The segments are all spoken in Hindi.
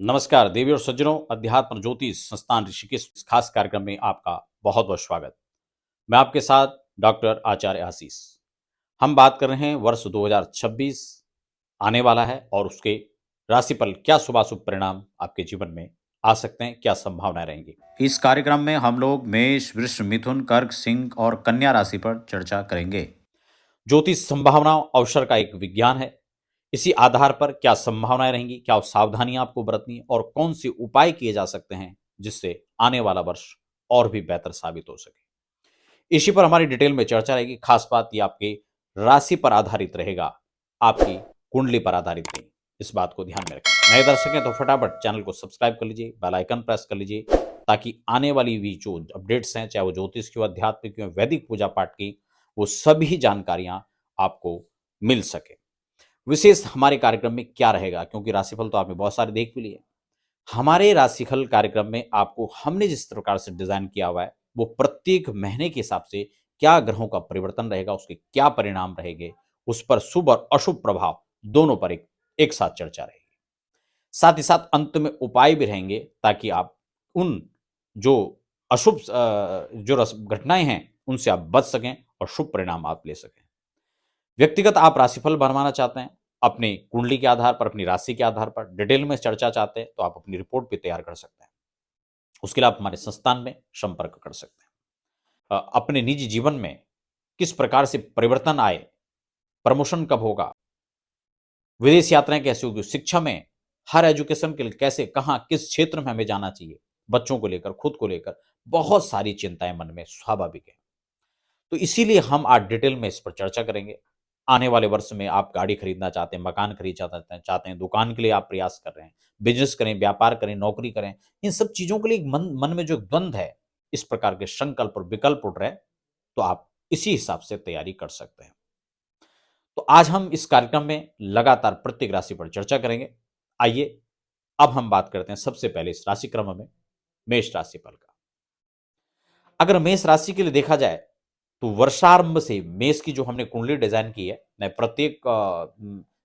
नमस्कार देवी और सज्जनों, अध्यात्म ज्योतिष संस्थान ऋषिकेश इस खास कार्यक्रम में आपका बहुत बहुत स्वागत। मैं आपके साथ डॉक्टर आचार्य आशीष। हम बात कर रहे हैं वर्ष 2026 आने वाला है और उसके राशिफल क्या शुभाशुभ परिणाम आपके जीवन में आ सकते हैं, क्या संभावनाएं रहेंगी। इस कार्यक्रम में हम लोग मेष, वृष, मिथुन, कर्क, सिंह और कन्या राशि पर चर्चा करेंगे। ज्योतिष संभावनाओं अवसर का एक विज्ञान है। इसी आधार पर क्या संभावनाएं रहेंगी, क्या सावधानियां आपको बरतनी है और कौन से उपाय किए जा सकते हैं जिससे आने वाला वर्ष और भी बेहतर साबित हो सके। इसी पर हमारी डिटेल में चर्चा रहेगी। खास बात ये आपकी राशि पर आधारित रहेगा, आपकी कुंडली पर आधारित नहीं। इस बात को ध्यान में रखें। नए दर्शक हैं तो फटाफट चैनल को सब्सक्राइब कर लीजिए, बेल आइकन प्रेस कर लीजिए, ताकि आने वाली भी जो अपडेट्स हैं, चाहे वो ज्योतिष की हो, आध्यात्मिक की हो, वैदिक पूजा पाठ की, वो सभी जानकारियां आपको मिल सके। विशेष हमारे कार्यक्रम में क्या रहेगा, क्योंकि राशिफल तो आपने बहुत सारे देख भी लिए। हमारे राशिफल कार्यक्रम में आपको हमने जिस प्रकार से डिजाइन किया हुआ है, वो प्रत्येक महीने के हिसाब से क्या ग्रहों का परिवर्तन रहेगा, उसके क्या परिणाम रहेंगे, उस पर शुभ और अशुभ प्रभाव दोनों पर एक साथ चर्चा रहेगी। साथ ही साथ अंत में उपाय भी रहेंगे, ताकि आप उन जो अशुभ जो घटनाएं हैं उनसे आप बच सकें और शुभ परिणाम आप ले सकें। व्यक्तिगत आप राशिफल बनवाना चाहते हैं, अपनी कुंडली के आधार पर, अपनी राशि के आधार पर डिटेल में चर्चा चाहते हैं, तो आप अपनी रिपोर्ट भी तैयार कर सकते हैं। उसके लिए आप हमारे संस्थान में संपर्क कर सकते हैं। अपने निजी जीवन में किस प्रकार से परिवर्तन आए, प्रमोशन कब होगा, विदेश यात्राएं कैसे होगी, शिक्षा में हर एजुकेशन के लिए कैसे, कहां, किस क्षेत्र में हमें जाना चाहिए, बच्चों को लेकर, खुद को लेकर बहुत सारी चिंताएं मन में स्वाभाविक है। तो इसीलिए हम आज डिटेल में इस पर चर्चा करेंगे। आने वाले वर्ष में आप गाड़ी खरीदना चाहते हैं, मकान खरीदना चाहते हैं, दुकान के लिए आप प्रयास कर रहे हैं, बिजनेस करें, व्यापार करें, नौकरी करें, इन सब चीजों के लिए मन मन में जो द्वंद है, इस प्रकार के संकल्प और विकल्प उठ रहे हैं, तो आप इसी हिसाब से तैयारी कर सकते हैं। तो आज हम इस कार्यक्रम में लगातार प्रत्येक राशि पर चर्चा करेंगे। आइए अब हम बात करते हैं सबसे पहले इस राशि क्रम में मेष राशिफल का। अगर मेष राशि के लिए देखा जाए, तो वर्षारंभ से मेष की जो हमने कुंडली डिजाइन की है, मैं प्रत्येक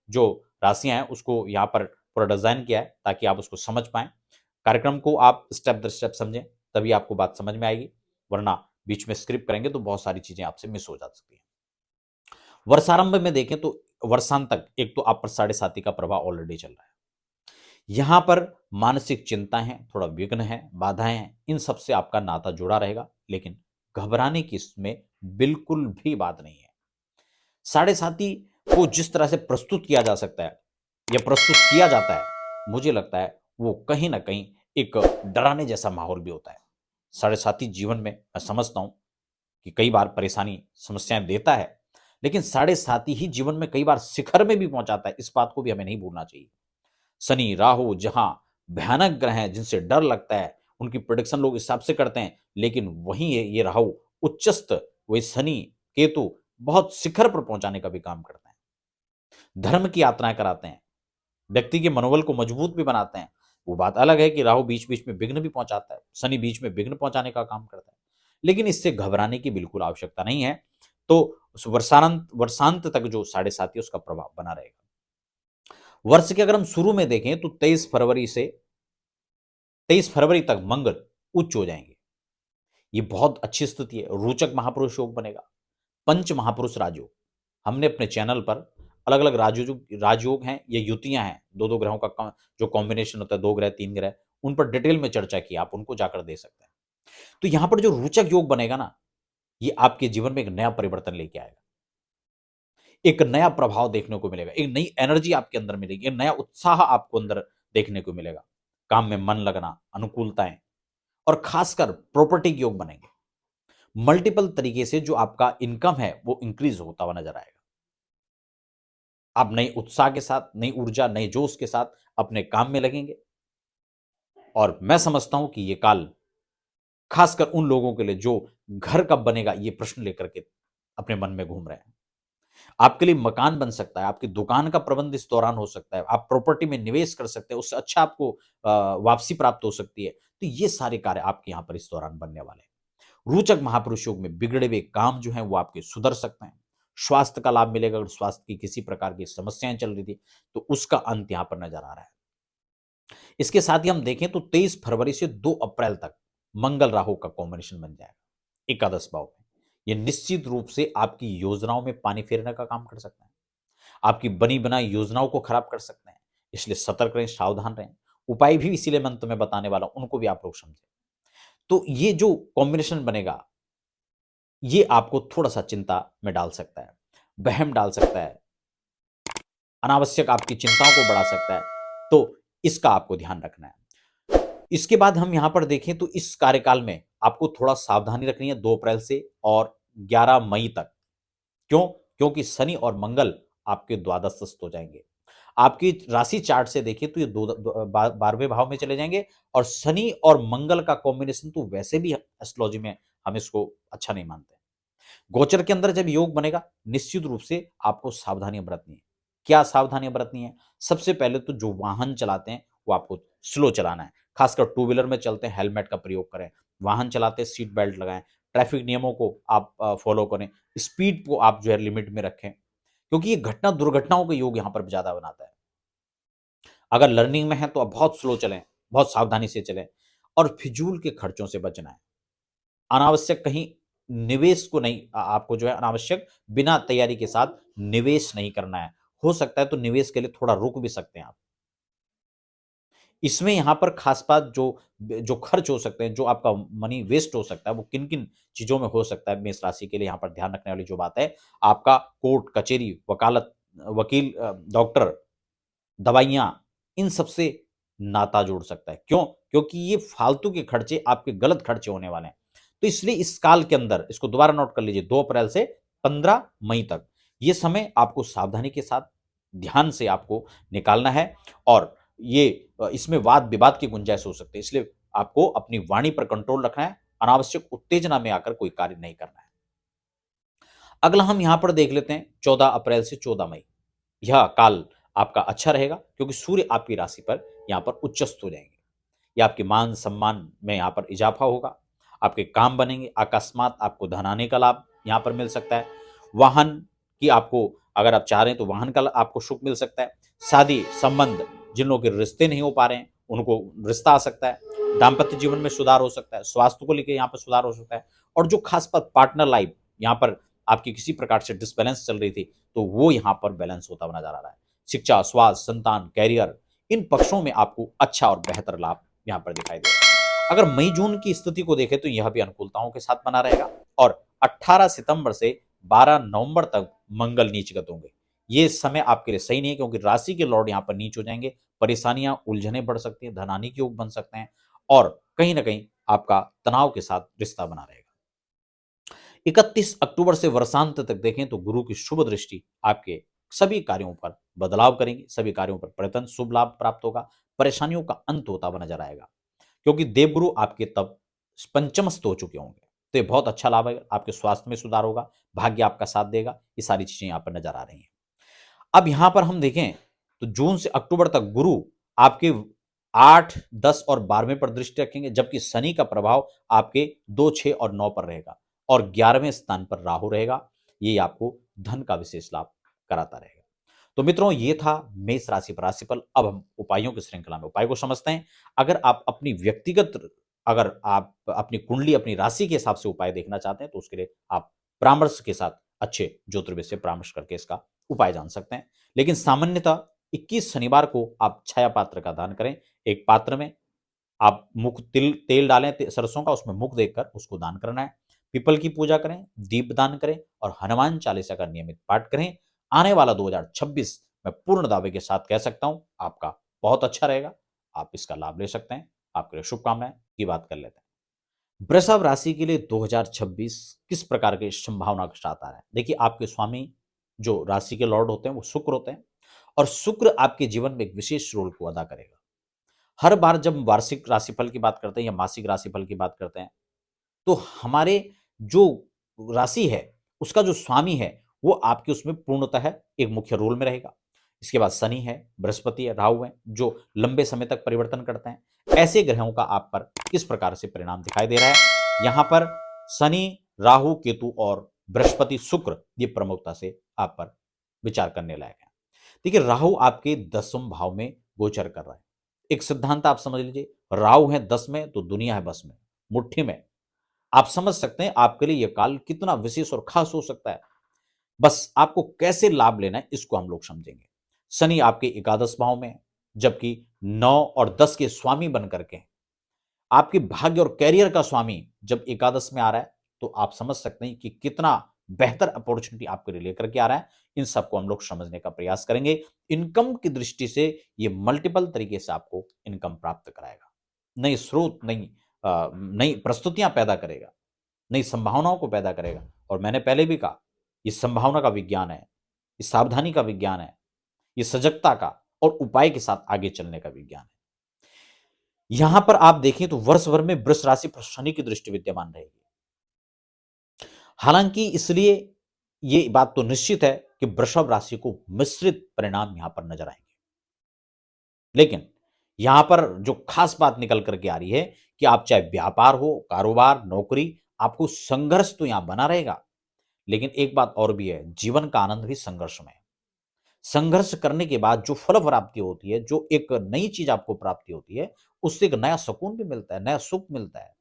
जो राशियां हैं उसको यहाँ पर पूरा डिजाइन किया है, ताकि आप उसको समझ पाएं। कार्यक्रम को आप स्टेप बाय स्टेप समझें, तभी आपको बात समझ में आएगी, वरना बीच में स्क्रिप्ट करेंगे तो बहुत सारी चीजें आपसे मिस हो जा सकती हैं। वर्षारंभ में देखें तो वर्षांत तक एक तो आप पर साढ़े साती का प्रभाव ऑलरेडी चल रहा है। यहां पर मानसिक चिंताएं हैं, थोड़ा विघ्न है, बाधाएं हैं, इन सब से आपका नाता जुड़ा रहेगा, लेकिन घबराने की इसमें बिल्कुल भी बात नहीं है। साढ़े साती को जिस तरह से प्रस्तुत किया जा सकता है या प्रस्तुत किया जाता है, मुझे लगता है वो कहीं ना कहीं एक डराने जैसा माहौल भी होता है। साढ़े साती जीवन में मैं समझता हूं कि कई बार परेशानी, समस्याएं देता है, लेकिन साढ़े साती ही जीवन में कई बार शिखर में भी पहुंचाता है। इस बात को भी हमें नहीं भूलना चाहिए। शनि, राहु जहां भयानक ग्रह हैं जिनसे डर लगता है, उनकी प्रोडिक्शन लोग इस हिसाब से करते हैं, लेकिन वहीं ये राहु उच्चस्त, वही शनि, केतु बहुत शिखर पर पहुंचाने का भी काम करते हैं। धर्म की यात्राएं कराते हैं, व्यक्ति के मनोबल को मजबूत भी बनाते हैं। वो बात अलग है कि राहु बीच बीच में विघ्न भी पहुंचाता है, शनि बीच में विघ्न पहुंचाने का काम करता है, लेकिन इससे घबराने की बिल्कुल आवश्यकता नहीं है। तो वर्षांत वर्षांत तक जो साढ़े साती उसका प्रभाव बना रहेगा। वर्ष के अगर हम शुरू में देखें तो 23 फरवरी तक मंगल उच्च हो जाएंगे। ये बहुत अच्छी स्थिति है। रोचक महापुरुष योग बनेगा, पंच महापुरुष राजयोग। हमने अपने चैनल पर अलग अलग राजयोग हैं, ये युतियां हैं, दो दो ग्रहों का जो कॉम्बिनेशन होता है, दो ग्रह, तीन ग्रह, उन पर डिटेल में चर्चा की, आप उनको जाकर दे सकते हैं। तो यहां पर जो रोचक योग बनेगा ना, ये आपके जीवन में एक नया परिवर्तन लेके आएगा, एक नया प्रभाव देखने को मिलेगा, एक नई एनर्जी आपके अंदर मिलेगी, एक नया उत्साह आपको अंदर देखने को मिलेगा, काम में मन लगना, अनुकूलताएं, और खासकर प्रॉपर्टी के योग बनेंगे। मल्टीपल तरीके से जो आपका इनकम है वो इंक्रीज होता हुआ नजर आएगा। आप नए उत्साह के साथ, नई ऊर्जा, नए जोश के साथ अपने काम में लगेंगे। और मैं समझता हूं कि ये काल खासकर उन लोगों के लिए जो घर कब बनेगा ये प्रश्न लेकर के अपने मन में घूम रहे हैं। आपके लिए मकान बन सकता है, आपकी दुकान का प्रबंध इस दौरान हो सकता है, आप प्रॉपर्टी में निवेश कर सकते हैं, उससे अच्छा आपको वापसी प्राप्त हो सकती है। तो ये सारे कार्य आपके यहां पर इस दौरान बनने वाले हैं। रोचक महापुरुष योग में बिगड़े हुए काम जो हैं वो आपके सुधर सकते हैं। स्वास्थ्य का लाभ मिलेगा। अगर स्वास्थ्य की किसी प्रकार की समस्याएं चल रही थी तो उसका अंत यहां पर नजर आ रहा है। इसके साथ ही हम देखें तो 23 फरवरी से 2 अप्रैल तक मंगल राहु का कॉम्बिनेशन बन जाएगा एकादश भाव में। यह निश्चित रूप से आपकी योजनाओं में पानी फेरने का काम कर सकता है, आपकी बनी बनाई योजनाओं को खराब कर सकते हैं। इसलिए सतर्क रहें, सावधान रहें। उपाय भी इसीलिए मैं अंत में बताने वाला हूं, उनको भी आप लोग समझें। तो ये जो कॉम्बिनेशन बनेगा, ये आपको थोड़ा सा चिंता में डाल सकता है, वहम डाल सकता है, अनावश्यक आपकी चिंताओं को बढ़ा सकता है। तो इसका आपको ध्यान रखना है। इसके बाद हम यहां पर देखें तो इस कार्यकाल में आपको थोड़ा सावधानी रखनी है 2 अप्रैल से और 11 मई तक। क्यों? क्योंकि शनि और मंगल आपके द्वादशस्थ हो जाएंगे। आपकी राशि चार्ट से देखिए तो ये 12वें भाव में चले जाएंगे, और शनि और मंगल का कॉम्बिनेशन तो वैसे भी एस्ट्रोलॉजी में हम इसको अच्छा नहीं मानते। गोचर के अंदर जब योग बनेगा, निश्चित रूप से आपको सावधानियां बरतनी है। क्या सावधानियां बरतनी है? सबसे पहले तो जो वाहन चलाते हैं वो आपको स्लो चलाना है। खासकर टू व्हीलर में चलते हैं, हेलमेट का प्रयोग करें। वाहन चलाते सीट बेल्ट लगाएं। ट्रैफिक नियमों को आप फॉलो करें। स्पीड को आप जो है लिमिट में रखें, क्योंकि ये घटना दुर्घटनाओं का योग यहां पर ज्यादा बनाता है। अगर लर्निंग में है तो आप बहुत स्लो चलें, बहुत सावधानी से चलें, और फिजूल के खर्चों से बचना है। अनावश्यक कहीं निवेश को नहीं, आपको जो है अनावश्यक बिना तैयारी के साथ निवेश नहीं करना है। हो सकता है तो निवेश के लिए थोड़ा रुक भी सकते हैं आप। इसमें यहां पर खास बात जो जो खर्च हो सकते हैं, जो आपका मनी वेस्ट हो सकता है, वो किन किन चीजों में हो सकता है, मेष राशि के लिए यहां पर ध्यान रखने वाली जो बात है, आपका कोर्ट कचेरी, वकालत, वकील, डॉक्टर, दवाइयां, इन सबसे नाता जोड़ सकता है। क्यों? क्योंकि ये फालतू के खर्चे, आपके गलत खर्चे होने वाले हैं। तो इसलिए इस काल के अंदर, इसको दोबारा नोट कर लीजिए, 2 अप्रैल से 15 मई तक ये समय आपको सावधानी के साथ ध्यान से आपको निकालना है। और ये इसमें वाद विवाद की गुंजाइश हो सकती है, इसलिए आपको अपनी वाणी पर कंट्रोल रखना है। अनावश्यक उत्तेजना में आकर कोई कार्य नहीं करना है। अगला हम यहां पर देख लेते हैं 14 अप्रैल से 14 मई। यह काल आपका अच्छा रहेगा, क्योंकि सूर्य आपकी राशि पर यहां पर उच्चस्थ हो जाएंगे। यह आपके मान सम्मान में यहां पर इजाफा होगा। आपके काम बनेंगे। अकस्मात आपको धन आने का लाभ यहां पर मिल सकता है। वाहन की आपको, अगर आप चाह रहे हैं तो वाहन का आपको सुख मिल सकता है। शादी संबंध, जिन लोगों के रिश्ते नहीं हो पा रहे हैं उनको रिश्ता आ सकता है। दाम्पत्य जीवन में सुधार हो सकता है। स्वास्थ्य को लेकर यहाँ पर सुधार हो सकता है। और जो खास बात, पार्टनर लाइफ यहाँ पर आपकी किसी प्रकार से डिसबैलेंस चल रही थी, तो वो यहाँ पर बैलेंस होता हुआ नजर आ रहा है। शिक्षा, स्वास्थ्य, संतान, कैरियर, इन पक्षों में आपको अच्छा और बेहतर लाभ यहाँ पर दिखाई दे रहा है। अगर मई जून की स्थिति को देखें तो यह भी अनुकूलताओं के साथ बना रहेगा। और 18 सितंबर से 12 नवंबर तक मंगल नीचगत होंगे। ये समय आपके लिए सही नहीं है, क्योंकि राशि के लॉर्ड यहाँ पर नीच हो जाएंगे। परेशानियां, उलझने बढ़ सकती हैं, धनानी के योग बन सकते हैं, और कहीं ना कहीं आपका तनाव के साथ रिश्ता बना रहेगा। 31 अक्टूबर से वर्षांत तक देखें तो गुरु की शुभ दृष्टि आपके सभी कार्यों पर बदलाव करेंगे। सभी कार्यों पर प्रयत्न, शुभ लाभ प्राप्त होगा। परेशानियों का अंत होता हुआ नजर आएगा, क्योंकि देवगुरु आपके तब पंचमस्त हो चुके होंगे। तो ये बहुत अच्छा लाभ है। आपके स्वास्थ्य में सुधार होगा, भाग्य आपका साथ देगा। ये सारी चीजें यहाँ पर नजर आ रही हैं। अब यहां पर हम देखें तो जून से अक्टूबर तक गुरु आपके 8, 10 और 12वें पर दृष्टि रखेंगे, जबकि शनि का प्रभाव आपके 2, 6 और 9 पर रहेगा, और 11वें स्थान पर राहु रहेगा। ये आपको धन का विशेष लाभ कराता रहेगा। तो मित्रों, ये था मेष राशि पर राशिफल। अब हम उपायों की श्रृंखला में उपाय को समझते हैं। अगर आप अपनी व्यक्तिगत, अगर आप अपनी कुंडली, अपनी राशि के हिसाब से उपाय देखना चाहते हैं, तो उसके लिए आप परामर्श के साथ अच्छे ज्योतिर्विद से परामर्श करके इसका उपाय जान सकते हैं। लेकिन सामान्यतः 21 शनिवार को आप छाया पात्र का दान करें। एक पात्र में आप मुख तेल डालें, सरसों का, उसमें मुख देखकर उसको दान करना है। पीपल की पूजा करें, दीप दान करें, और हनुमान चालीसा का नियमित पाठ करें। आने वाला 2026 मैं पूर्ण दावे के साथ कह सकता हूं आपका बहुत अच्छा रहेगा। आप इसका लाभ ले सकते हैं। आपके लिए शुभकामनाएं की बात कर लेते हैं। वृषभ राशि के लिए 2026 किस प्रकार के संभावना के साथ आ रहा है? देखिए, आपके स्वामी जो राशि के लॉर्ड होते हैं वो शुक्र होते हैं, और शुक्र आपके जीवन में एक विशेष रोल को अदा करेगा। हर बार जब वार्षिक राशिफल की बात करते हैं या मासिक राशिफल की बात करते हैं, तो हमारे जो राशि है, उसका जो स्वामी है, वो आपके उसमें पूर्णतः एक मुख्य रोल में रहेगा। इसके बाद शनि है, बृहस्पति है, राहु है, जो लंबे समय तक परिवर्तन करते हैं। ऐसे ग्रहों का आप पर किस प्रकार से परिणाम दिखाई दे रहा है? यहां पर शनि, राहु, केतु और बृहस्पति, शुक्र, ये प्रमुखता से आप पर विचार करने लायक है। देखिए, राहु आपके 10वें भाव में गोचर कर रहा है। एक सिद्धांत आप समझ लीजिए, राहु है 10 में तो दुनिया है बस में, मुट्ठी में। आप समझ सकते हैं आपके लिए यह काल कितना विशेष और खास हो सकता है। बस आपको कैसे लाभ लेना है इसको हम लोग समझेंगे। शनि आपके एकादश भाव में है, जबकि 9 और 10 के स्वामी बन करके हैं। आपके भाग्य और कैरियर का स्वामी जब एकादश में आ रहा है तो आप समझ सकते हैं कि कितना बेहतर अपॉर्चुनिटी आपके लिए लेकर के आ रहा है। इन सबको हम लोग समझने का प्रयास करेंगे। इनकम की दृष्टि से ये मल्टीपल तरीके से आपको इनकम प्राप्त कराएगा, नए स्रोत, नई प्रस्तुतियां पैदा करेगा, नई संभावनाओं को पैदा करेगा। और मैंने पहले भी कहा, ये संभावना का विज्ञान है, ये सावधानी का विज्ञान है, ये सजगता का और उपाय के साथ आगे चलने का विज्ञान है। यहां पर आप देखें तो वर्ष भर में वृष राशि पर शनि की दृष्टि विद्यमान रहेगी। हालांकि इसलिए ये बात तो निश्चित है कि वृषभ राशि को मिश्रित परिणाम यहां पर नजर आएंगे। लेकिन यहां पर जो खास बात निकल करके आ रही है कि आप चाहे व्यापार हो, कारोबार, नौकरी, आपको संघर्ष तो यहां बना रहेगा। लेकिन एक बात और भी है, जीवन का आनंद भी संघर्ष में है। संघर्ष करने के बाद जो फल प्राप्ति होती है, जो एक नई चीज आपको प्राप्ति होती है, उससे एक नया सुकून भी मिलता है, नया सुख मिलता है।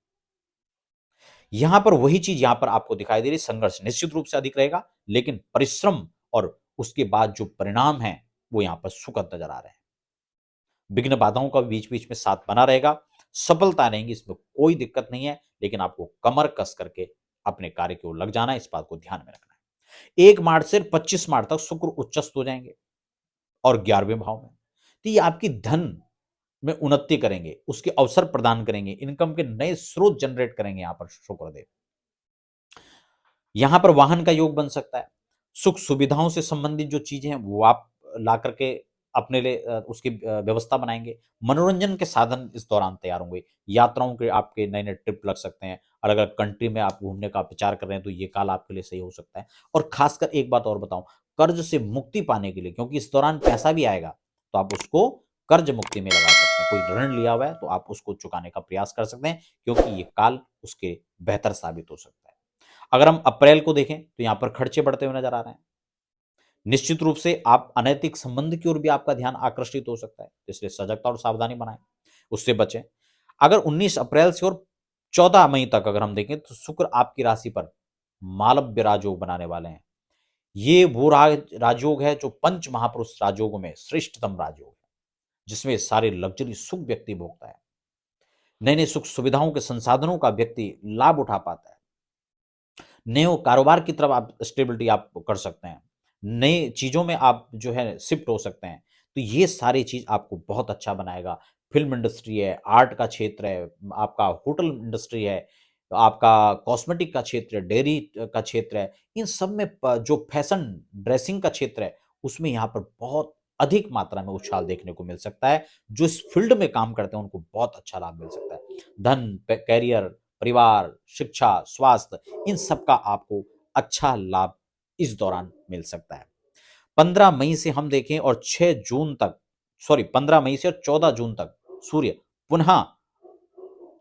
यहां पर वही चीज यहां पर आपको दिखाई दे रही है। संघर्ष निश्चित रूप से अधिक रहेगा, लेकिन परिश्रम और उसके बाद जो परिणाम है वो यहां पर सुखद नजर आ रहे हैं। विघ्न बाधाओं का बीच बीच में साथ बना रहेगा, सफलता रहेंगी, इसमें कोई दिक्कत नहीं है। लेकिन आपको कमर कस करके अपने कार्य की ओर लग जाना है, इस बात को ध्यान में रखना है। 1 मार्च से 25 मार्च तक शुक्र उच्चस्त हो जाएंगे और 11वें भाव में। तो ये आपकी धन में उन्नति करेंगे, उसके अवसर प्रदान करेंगे, इनकम के नए स्रोत जनरेट करेंगे। यहां पर शुक्रदेव, यहां पर वाहन का योग बन सकता है। सुख सुविधाओं से संबंधित जो चीजें हैं वो आप ला करके अपने लिए उसकी व्यवस्था बनाएंगे। मनोरंजन के साधन इस दौरान तैयार होंगे। यात्राओं के आपके नए नए ट्रिप लग सकते हैं। अलग अलग कंट्री में आप घूमने का विचार कर रहे हैं तो ये काल आपके लिए सही हो सकता है। और खासकर एक बात और बताऊं, कर्ज से मुक्ति पाने के लिए, क्योंकि इस दौरान पैसा भी आएगा, तो आप उसको कर्ज मुक्ति में लगा सकते हैं। कोई ऋण लिया हुआ है तो आप उसको चुकाने का प्रयास कर सकते हैं, क्योंकि ये काल उसके बेहतर साबित हो सकता है। अगर हम अप्रैल को देखें तो यहां पर खर्चे बढ़ते हुए नजर आ रहे हैं। निश्चित रूप से आप अनैतिक संबंध की ओर भी आपका ध्यान आकर्षित हो सकता है, इसलिए सजगता और सावधानी बनाएं, उससे बचें। अगर 19 अप्रैल से और 14 मई तक अगर हम देखें तो शुक्र आपकी राशि पर मालव्य राजयोग बनाने वाले हैं। ये वो राजयोग है जो पंच महापुरुष राजयोगों में श्रेष्ठतम राजयोग है, जिसमें सारे लग्जरी सुख व्यक्ति भोगता है। नए नए सुख सुविधाओं के संसाधनों का व्यक्ति लाभ उठा पाता है। नए कारोबार की तरफ आप स्टेबिलिटी आप कर सकते हैं। नए चीज़ों में आप जो है शिफ्ट हो सकते हैं। तो ये सारी चीज़ आपको बहुत अच्छा बनाएगा। फ़िल्म इंडस्ट्री है, आर्ट का क्षेत्र है, आपका होटल इंडस्ट्री है, आपका कॉस्मेटिक का क्षेत्र है, डेयरी का क्षेत्र है। इन सब में जो फैशन ड्रेसिंग का क्षेत्र है, उसमें यहाँ पर बहुत अधिक मात्रा में उछाल देखने को मिल सकता है। जो इस फील्ड में काम करते हैं, उनको बहुत अच्छा लाभ मिल सकता है। धन, कैरियर, परिवार, शिक्षा, स्वास्थ्य, इन सब का आपको अच्छा लाभ इस दौरान मिल सकता है। 15 मई से हम देखें और 6 जून तक, सॉरी 15 मई से और 14 जून तक सूर्य पुनः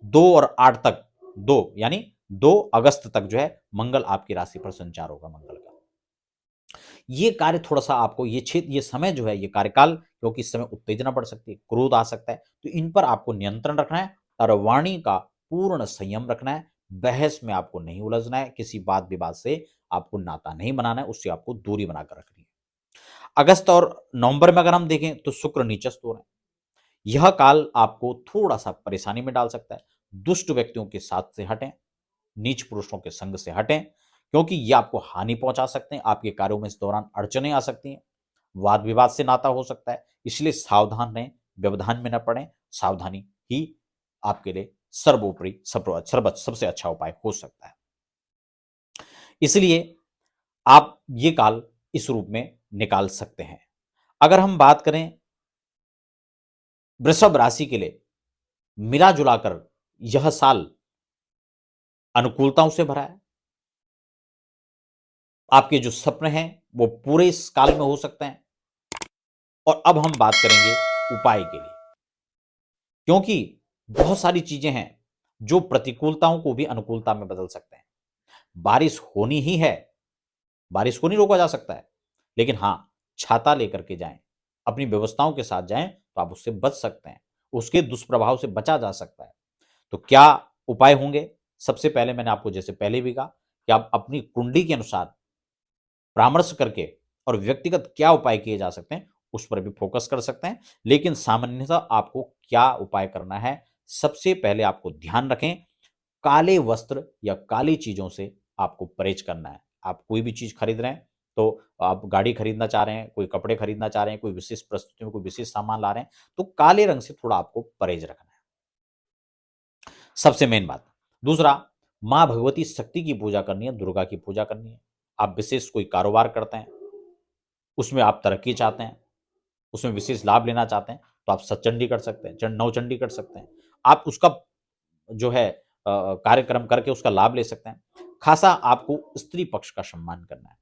2 और 8 तक, 2 यानी 2 अगस्त तक जो है मंगल आपकी राशि पर संचार होगा मंगल का। ये कार्य थोड़ा-सा आपको ये क्षेत्र, ये समय जो है, ये कार्यकाल, क्योंकि इस समय उत्तेजना बढ़ सकती है, क्रोध आ सकता है, तो इन पर आपको नियंत्रण रखना है और वाणी का पूर्ण संयम रखना है। बहस में आपको नहीं उलझना है, किसी वाद विवाद से आपको नाता नहीं बनाना है, उससे आपको दूरी बनाकर रखनी है। अगस्त और नवंबर में अगर हम देखें तो शुक्र नीचस्थ हो रहे हैं। यह काल आपको थोड़ा-सा परेशानी में डाल सकता है। दुष्ट व्यक्तियों के साथ से हटें, नीच पुरुषों के संग से हटें, क्योंकि ये आपको हानि पहुंचा सकते हैं। आपके कार्यों में इस दौरान अड़चनें आ सकती हैं, वाद विवाद से नाता हो सकता है। इसलिए सावधान रहें, व्यवधान में न पड़ें। सावधानी ही आपके लिए सर्वोपरि सबसे अच्छा उपाय हो सकता है। इसलिए आप ये काल इस रूप में निकाल सकते हैं। अगर हम बात करें वृषभ राशि के लिए, मिला जुलाकर यह साल अनुकूलताओं से भरा है। आपके जो सपने हैं वो पूरे इस काल में हो सकते हैं। और अब हम बात करेंगे उपाय के लिए, क्योंकि बहुत सारी चीजें हैं जो प्रतिकूलताओं को भी अनुकूलता में बदल सकते हैं। बारिश होनी ही है, बारिश को नहीं रोका जा सकता है, लेकिन हाँ, छाता लेकर के जाएं, अपनी व्यवस्थाओं के साथ जाएं तो आप उससे बच सकते हैं। उसके दुष्प्रभाव से बचा जा सकता है। तो क्या उपाय होंगे? सबसे पहले मैंने आपको जैसे पहले भी कहा कि आप अपनी कुंडली के अनुसार परामर्श करके और व्यक्तिगत क्या उपाय किए जा सकते हैं, उस पर भी फोकस कर सकते हैं। लेकिन सामान्यतः आपको क्या उपाय करना है, सबसे पहले आपको ध्यान रखें, काले वस्त्र या काली चीज़ों से आपको परहेज करना है। आप कोई भी चीज़ खरीद रहे हैं, तो आप गाड़ी खरीदना चाह रहे हैं, कोई कपड़े खरीदना चाह रहे हैं, कोई विशेष प्रस्तुति में कोई विशेष सामान ला रहे हैं, तो काले रंग से थोड़ा आपको परहेज रखना है। सबसे मेन बात। दूसरा, माँ भगवती शक्ति की पूजा करनी है, दुर्गा की पूजा करनी है। आप विशेष कोई कारोबार करते हैं, उसमें आप तरक्की चाहते हैं, उसमें विशेष लाभ लेना चाहते हैं, तो आप सतचंडी कर सकते हैं, नवचंडी कर सकते हैं। आप उसका जो है कार्यक्रम करके उसका लाभ ले सकते हैं। खासा आपको स्त्री पक्ष का सम्मान करना है।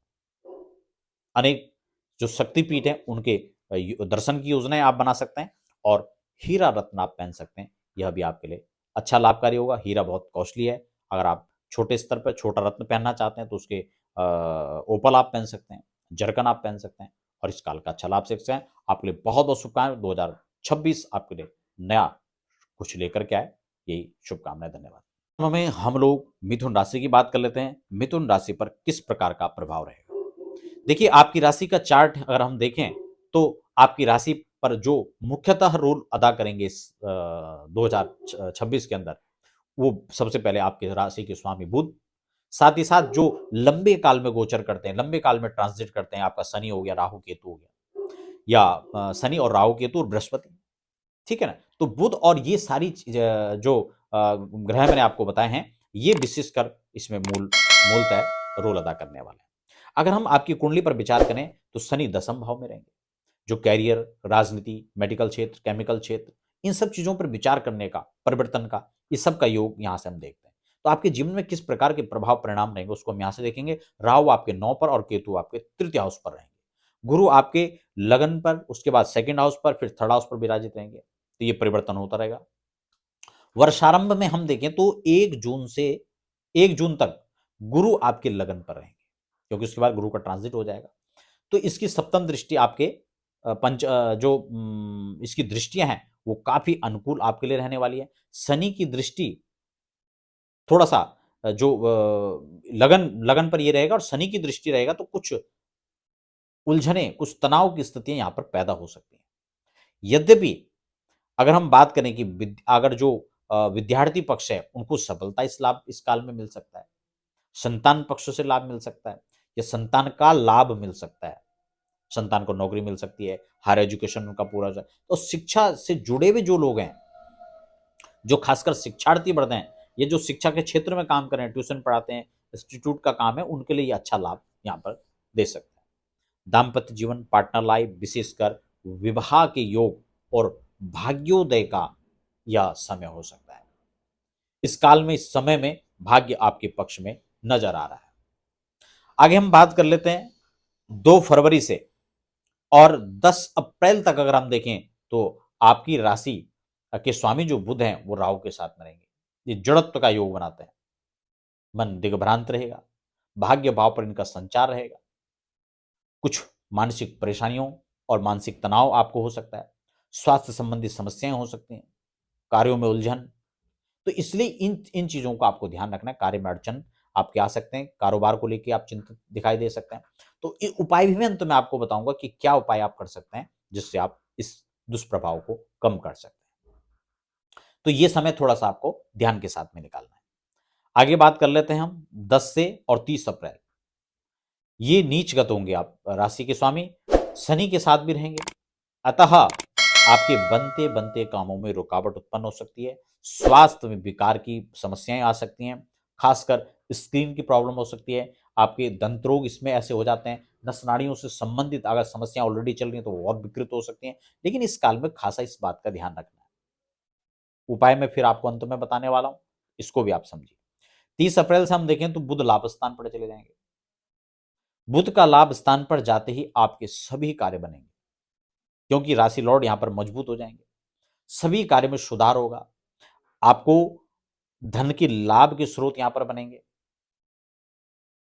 अनेक जो शक्तिपीठ हैं उनके दर्शन की योजनाएं आप बना सकते हैं और हीरा रत्न आप पहन सकते हैं। यह भी आपके लिए अच्छा लाभकारी होगा। हीरा बहुत कॉस्टली है। अगर आप छोटे स्तर पर छोटा रत्न पहनना चाहते हैं तो उसके ओपल आप पहन सकते हैं, जरकन आप पहन सकते हैं और इस काल का अच्छा लाभ सकते हैं। आपके लिए बहुत बहुत शुभकामनाएं। 2026 आपके लिए नया कुछ लेकर के आए, यही शुभकामनाएं। धन्यवाद। में हम लोग मिथुन राशि की बात कर लेते हैं। मिथुन राशि पर किस प्रकार का प्रभाव रहेगा? देखिए, आपकी राशि का चार्ट अगर हम देखें तो आपकी राशि पर जो मुख्यतः रोल अदा करेंगे इस 2026 के अंदर, वो सबसे पहले आपके राशि के स्वामी बुध, साथ ही साथ जो लंबे काल में गोचर करते हैं, लंबे काल में ट्रांजिट करते हैं, आपका शनि हो गया, राहु केतु हो गया, या शनि और राहु केतु और बृहस्पति, ठीक है ना। तो बुध और ये सारी जो ग्रह मैंने आपको बताए हैं, ये विशेषकर इसमें मूलतः रोल अदा करने वाले हैं। अगर हम आपकी कुंडली पर विचार करें तो शनि 10वें भाव में रहेंगे, जो कैरियर, राजनीति, मेडिकल क्षेत्र, केमिकल क्षेत्र, इन सब चीजों पर विचार करने का, परिवर्तन का, इस सब का योग यहां से हम देखते हैं। तो आपके जीवन में किस प्रकार के प्रभाव परिणाम रहेंगे उसको हम यहां से देखेंगे। राहु आपके 9 पर और केतु आपके तृतीय हाउस पर रहेंगे। गुरु आपके लगन पर, उसके बाद सेकंड हाउस पर, फिर थर्ड हाउस पर विराजित रहेंगे। तो ये परिवर्तन होता रहेगा। वर्षारंभ में हम देखें तो 1 जून तक गुरु आपके लगन पर रहेंगे, क्योंकि उसके बाद गुरु का ट्रांजिट हो जाएगा। तो इसकी सप्तम दृष्टि आपके इसकी दृष्टियां हैं वो काफी अनुकूल आपके लिए रहने वाली है। शनि की दृष्टि थोड़ा सा जो लगन लगन पर ये रहेगा और शनि की दृष्टि रहेगा तो कुछ उलझने, कुछ तनाव की स्थितियां यहां पर पैदा हो सकती हैं। यद्यपि अगर हम बात करें कि अगर जो विद्यार्थी पक्ष है उनको सफलता इस काल में मिल सकता है, संतान पक्ष से लाभ मिल सकता है, या संतान का लाभ मिल सकता है, संतान को नौकरी मिल सकती है, हायर एजुकेशन उनका पूरा हो जाए। तो शिक्षा से जुड़े हुए जो लोग हैं, जो खासकर शिक्षार्थी वर्ग हैं, ये जो शिक्षा के क्षेत्र में काम कर रहे हैं, ट्यूशन पढ़ाते हैं, इंस्टीट्यूट का काम है, उनके लिए ये अच्छा लाभ यहाँ पर दे सकता है। दाम्पत्य जीवन, पार्टनर लाइफ, विशेषकर विवाह के योग और भाग्योदय का यह समय हो सकता है। इस काल में, इस समय में भाग्य आपके पक्ष में नजर आ रहा है। आगे हम बात कर लेते हैं 2 फरवरी से और 10 अप्रैल तक अगर हम देखें तो आपकी राशि के स्वामी जो बुध हैं वो राहु के साथ में रहेंगे। ये जड़त्व का योग बनाते हैं। मन दिग्भ्रांत रहेगा, भाग्य भाव पर इनका संचार रहेगा, कुछ मानसिक परेशानियों और मानसिक तनाव आपको हो सकता है, स्वास्थ्य संबंधी समस्याएं हो सकती हैं, कार्यों में उलझन। तो इसलिए इन इन चीजों का आपको ध्यान रखना है। कार्य में अड़चन आपके आ सकते हैं, कारोबार को लेकर आप चिंतित दिखाई दे सकते हैं। तो ये उपाय भी मैं अंत में आपको बताऊंगा कि क्या उपाय आप कर सकते हैं जिससे आप इस दुष्प्रभाव को कम कर सकते हैं। तो ये समय थोड़ा सा आपको ध्यान के साथ में निकालना है। आगे बात कर लेते हैं हम 10 से और 30 अप्रैल। ये नीचगत होंगे आप राशि के स्वामी, शनि के साथ भी रहेंगे। अतः आपके बनते बनते कामों में रुकावट उत्पन्न हो सकती है, स्वास्थ्य में विकार की समस्याएं आ सकती हैं, खासकर स्किन की प्रॉब्लम हो सकती है, आपके दंत रोग इसमें ऐसे हो जाते हैं, नस नाड़ियों से संबंधित अगर समस्याएं ऑलरेडी चल रही हैं तो वो और विकृत हो सकती हैं। लेकिन इस काल में खासा इस बात का ध्यान रखना है। उपाय मैं फिर आपको अंत में बताने वाला हूं, इसको भी आप समझिए। 30 अप्रैल से हम देखें तो बुध लाभ स्थान पर चले जाएंगे। बुध का लाभ स्थान पर जाते ही आपके सभी कार्य बनेंगे, क्योंकि राशि लॉर्ड यहां पर मजबूत हो जाएंगे। सभी कार्य में सुधार होगा। आपको धन के लाभ के स्रोत यहां पर बनेंगे।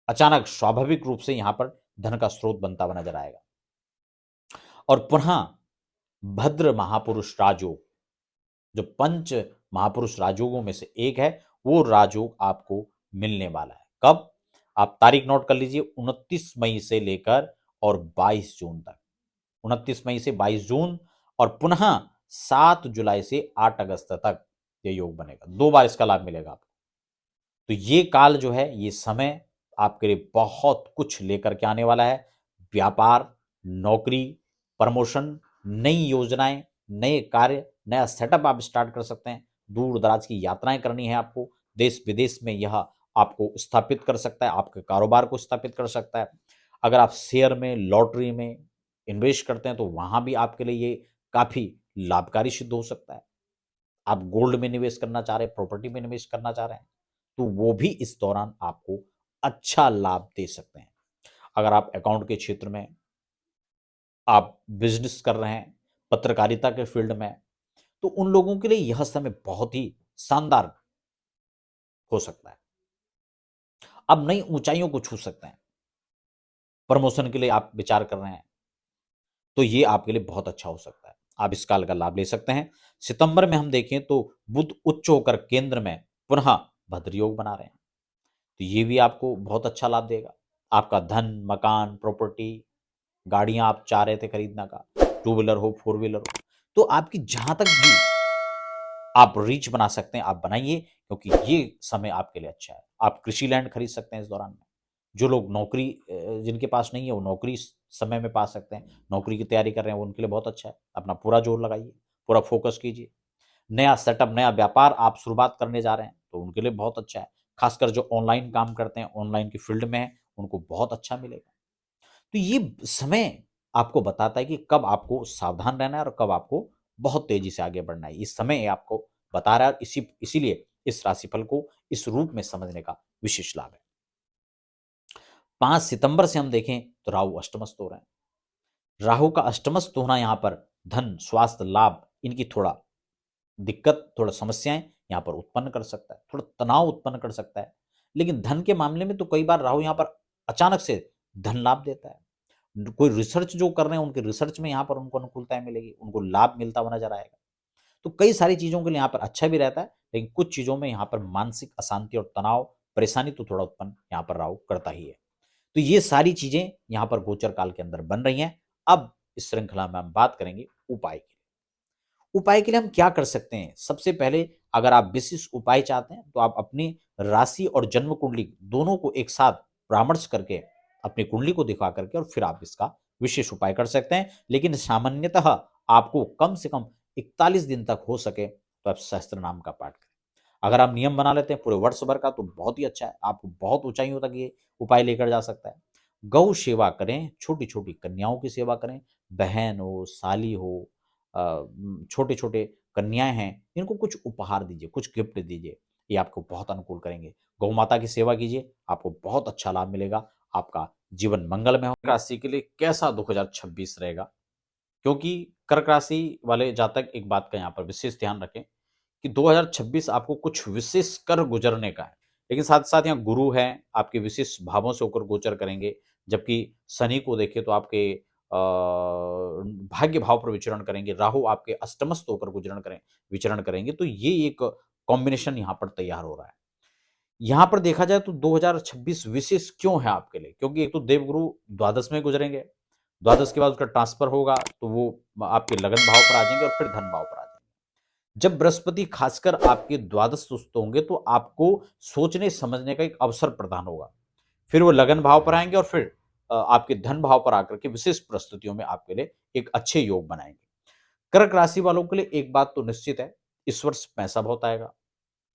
अचानक स्वाभाविक रूप से यहां पर धन का स्रोत बनता हुआ नजर आएगा। और पुनः भद्र महापुरुष राजयोग जो पंच महापुरुष राजयोगों में से एक है, वो राजयोग आपको मिलने वाला है। कब? आप तारीख नोट कर लीजिए, 29 मई से लेकर और 22 जून तक। 29 मई से 22 जून और पुनः 7 जुलाई से 8 अगस्त तक ये योग बनेगा। 2 बार इसका लाभ मिलेगा आपको। तो ये काल जो है, ये समय आपके लिए बहुत कुछ लेकर के आने वाला है। व्यापार, नौकरी, प्रमोशन, नई योजनाएं, नए कार्य, नया सेटअप आप स्टार्ट कर सकते हैं। दूर दराज की यात्राएं करनी है आपको, देश विदेश में यह आपको स्थापित कर सकता है, आपके कारोबार को स्थापित कर सकता है। अगर आप शेयर में, लॉटरी में इन्वेस्ट करते हैं तो वहां भी आपके लिए ये काफी लाभकारी सिद्ध हो सकता है। आप गोल्ड में निवेश करना चाह रहे हैं, प्रॉपर्टी में निवेश करना चाह रहे हैं, तो वो भी इस दौरान आपको अच्छा लाभ दे सकते हैं। अगर आप अकाउंट के क्षेत्र में, आप बिजनेस कर रहे हैं, पत्रकारिता के फील्ड में, तो उन लोगों के लिए यह समय बहुत ही शानदार हो सकता है। आप नई ऊंचाइयों को छू सकते हैं। प्रमोशन के लिए आप विचार कर रहे हैं तो ये आपके लिए बहुत अच्छा हो सकता है। आप इस काल का लाभ ले सकते हैं। सितंबर में हम देखें तो बुध उच्च होकर केंद्र में पुनः भद्र योग बना रहे हैं, तो ये भी आपको बहुत अच्छा लाभ देगा। आपका धन, मकान, प्रॉपर्टी, गाड़ियां आप चाह रहे थे खरीदना का, टू व्हीलर हो, फोर व्हीलर हो, तो आपकी जहां तक भी आप रीच बना सकते हैं आप बनाइए, क्योंकि ये समय आपके लिए अच्छा है। आप कृषि लैंड खरीद सकते हैं इस दौरान में। जो लोग नौकरी जिनके पास नहीं है, वो नौकरी इस समय में पा सकते हैं। नौकरी की तैयारी कर रहे हैं, वो उनके लिए बहुत अच्छा है। अपना पूरा जोर लगाइए, पूरा फोकस कीजिए। नया सेटअप, नया व्यापार आप शुरुआत करने जा रहे हैं तो उनके लिए बहुत अच्छा है। खासकर जो ऑनलाइन काम करते हैं, ऑनलाइन की फील्ड में है, उनको बहुत अच्छा मिलेगा। तो ये समय आपको बताता है कि कब आपको सावधान रहना है और कब आपको बहुत तेजी से आगे बढ़ना है। इस समय आपको बता रहा है, इसीलिए इस राशिफल को इस रूप में समझने का विशेष लाभ है। 5 सितंबर से हम देखें तो राहु अष्टमस्त हो रहे हैं। राहु का अष्टमस्त होना यहाँ पर धन, स्वास्थ्य, लाभ, इनकी थोड़ा दिक्कत, थोड़ा समस्याएं यहाँ पर उत्पन्न कर सकता है, थोड़ा तनाव उत्पन्न कर सकता है। लेकिन धन के मामले में तो कई बार राहु यहाँ पर अचानक से धन लाभ देता है। कोई रिसर्च जो कर रहे हैं, उनके रिसर्च में यहाँ पर उनको अनुकूलताएं मिलेगी, उनको लाभ मिलता हुआ नजर आएगा। तो कई सारी चीजों के लिए यहाँ पर अच्छा भी रहता है, लेकिन कुछ चीजों में यहाँ पर मानसिक अशांति और तनाव, परेशानी तो थोड़ा उत्पन्न यहाँ पर राहु करता ही है। तो ये सारी चीजें यहाँ पर गोचर काल के अंदर बन रही हैं। अब इस श्रृंखला में हम बात करेंगे उपाय की। उपाय के लिए हम क्या कर सकते हैं? सबसे पहले, अगर आप विशेष उपाय चाहते हैं तो आप अपनी राशि और जन्म कुंडली दोनों को एक साथ परामर्श करके, अपनी कुंडली को दिखा करके, और फिर आप इसका विशेष उपाय कर सकते हैं। लेकिन सामान्यतः आपको कम से कम 41 दिन तक हो सके तो आप सहस्त्र नाम का पाठ करें। अगर आप नियम बना लेते हैं पूरे वर्ष भर का तो बहुत ही अच्छा है, आपको बहुत ऊंचाइयों तक ये उपाय लेकर जा सकता है। गौ सेवा करें, छोटी छोटी कन्याओं की सेवा करें, बहन हो, साली हो, छोटे छोटे कन्याएं हैं, इनको कुछ उपहार दीजिए, कुछ गिफ्ट दीजिए, ये आपको बहुत अनुकूल करेंगे। गौ माता की सेवा कीजिए, आपको बहुत अच्छा लाभ मिलेगा, आपका जीवन मंगलमय होगा। राशि के लिए कैसा 2026 रहेगा? क्योंकि कर्क राशि वाले जातक एक बात का यहाँ पर विशेष ध्यान रखें कि 2026 आपको कुछ विशेष कर गुजरने का है। लेकिन साथ साथ यहाँ गुरु हैं, आपके विशेष भावों से होकर गोचर करेंगे। जबकि शनि को देखें तो आपके भाग्य भाव पर विचरण करेंगे, राहु आपके अष्टमस्थ होकर विचरण करेंगे। तो ये एक कॉम्बिनेशन यहाँ पर तैयार हो रहा है। यहाँ पर देखा जाए तो 2026 विशेष क्यों है आपके लिए? क्योंकि एक तो देवगुरु द्वादश में गुजरेंगे, द्वादश के बाद उसका ट्रांसफर होगा तो वो आपके लगन भाव पर आ जाएंगे और फिर धन भाव पर आ जाएंगे। जब बृहस्पति खासकर आपके द्वादश सुस्त होंगे तो आपको सोचने समझने का एक अवसर प्रदान होगा। फिर वो लगन भाव पर आएंगे और फिर आपके धन भाव पर आकर के विशेष परिस्थितियों में आपके लिए एक अच्छे योग बनाएंगे। कर्क राशि वालों के लिए एक बात तो निश्चित है, इस वर्ष पैसा बहुत आएगा।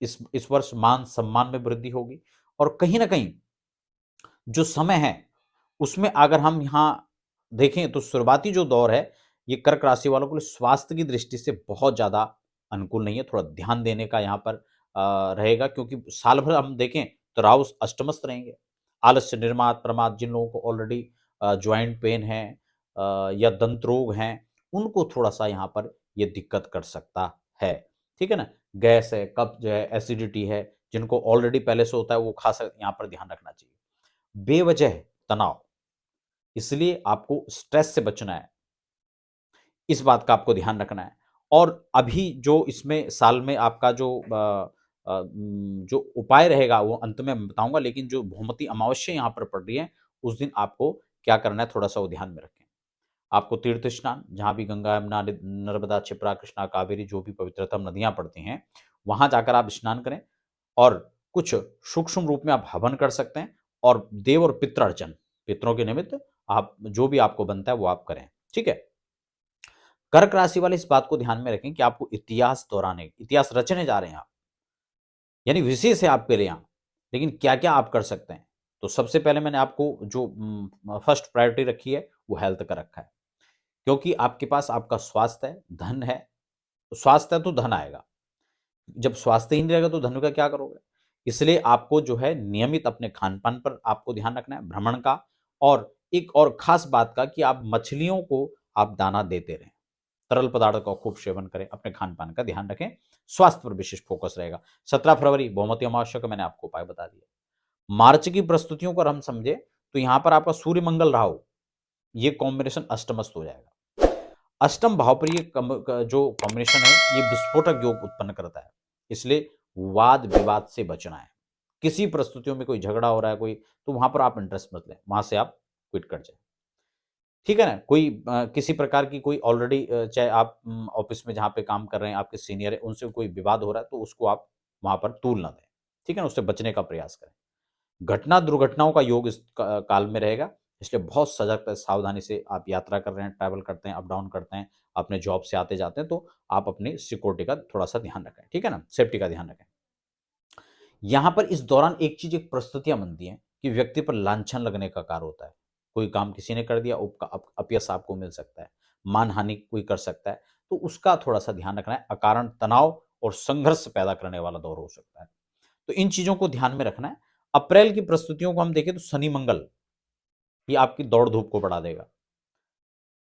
इस वर्ष मान सम्मान में वृद्धि होगी। और कहीं ना कहीं जो समय है उसमें अगर हम यहाँ देखें तो शुरुआती जो दौर है, ये कर्क राशि वालों के लिए स्वास्थ्य की दृष्टि से बहुत ज्यादा अनुकूल नहीं है। थोड़ा ध्यान देने का यहाँ पर रहेगा, क्योंकि साल भर हम देखें तो राहु अष्टमस्त रहेंगे। आलस्य, निर्माद, प्रमाद, जिन लोगों को ऑलरेडी ज्वाइंट पेन है या दंत रोग हैं, उनको थोड़ा सा यहाँ पर ये दिक्कत कर सकता है। ठीक है ना? गैस है, कब्ज है, एसिडिटी है, जिनको ऑलरेडी पहले से होता है वो खास यहाँ पर ध्यान रखना चाहिए। बेवजह तनाव, इसलिए आपको स्ट्रेस से बचना है, इस बात का आपको ध्यान रखना है। और अभी जो इसमें साल में आपका जो उपाय रहेगा वो अंत में मैं बताऊंगा, लेकिन जो भूमति अमावस्या यहाँ पर पड़ रही है उस दिन आपको क्या करना है, थोड़ा सा वो ध्यान में रखें। आपको तीर्थ स्नान, जहाँ भी गंगा, यमुना, नर्मदा, क्षिप्रा, कृष्णा, कावेरी जो भी पवित्रतम नदियां पड़ती हैं वहां जाकर आप स्नान करें, और कुछ सूक्ष्म रूप में आप हवन कर सकते हैं, और देव और पितृ अर्चन, पितरों के निमित्त आप जो भी आपको बनता है वो आप करें। ठीक है। कर्क राशि वाले इस बात को ध्यान में रखें कि आपको इतिहास दोहराने, इतिहास रचने जा रहे हैं आप, यानी विशेष है आपके लिए यहाँ। लेकिन क्या क्या आप कर सकते हैं, तो सबसे पहले मैंने आपको जो फर्स्ट प्रायोरिटी रखी है वो हेल्थ का रखा है, क्योंकि आपके पास आपका स्वास्थ्य है, धन है। स्वास्थ्य है तो धन आएगा, जब स्वास्थ्य ही नहीं रहेगा तो धन का क्या करोगे। इसलिए आपको जो है नियमित अपने खान पान पर आपको ध्यान रखना है, भ्रमण का, और एक और खास बात का कि आप मछलियों को आप दाना देते रहें, तरल पदार्थ का खूब सेवन करें, अपने खान पान का ध्यान रखें, स्वास्थ्य पर विशेष फोकस रहेगा। 17 फरवरी बहुमती अमावस्या का मैंने आपको उपाय बता दिया। मार्च की प्रस्तुतियों को हम समझे तो यहां पर आपका सूर्य मंगल राहु ये कॉम्बिनेशन अष्टमस्त हो जाएगा। अष्टम भाव पर ये जो कॉम्बिनेशन है ये विस्फोटक योग उत्पन्न करता है, इसलिए वाद विवाद से बचना है। किसी परिस्थितियों में कोई झगड़ा हो रहा है कोई, तो वहां पर आप इंटरेस्ट मत लें, वहां से आप क्विट कर जाए। ठीक है ना। कोई किसी प्रकार की कोई ऑलरेडी चाहे आप ऑफिस में जहाँ पे काम कर रहे हैं आपके सीनियर है उनसे कोई विवाद हो रहा है तो उसको आप वहां पर तूल ना दें। ठीक है ना, उससे बचने का प्रयास करें। घटना दुर्घटनाओं का योग इस काल में रहेगा, इसलिए बहुत सजग सावधानी से आप यात्रा कर रहे हैं, ट्रैवल करते हैं, अप डाउन करते हैं, अपने जॉब से आते जाते हैं, तो आप अपनी सिक्योरिटी का थोड़ा सा ध्यान रखें। ठीक है ना, सेफ्टी का ध्यान रखें। यहां पर इस दौरान एक चीज, एक परिस्थितियां बनती हैं कि व्यक्ति पर लांछन लगने का कार्य होता है। कोई काम किसी ने कर दिया, अपयश आपको मिल सकता है, मानहानि कोई कर सकता है, तो उसका थोड़ा सा ध्यान रखना है। अकारण तनाव और संघर्ष पैदा करने वाला दौर हो सकता है, तो इन चीजों को ध्यान में रखना है। अप्रैल की प्रस्तुतियों को हम देखें तो शनि मंगल ये आपकी दौड़ धूप को बढ़ा देगा,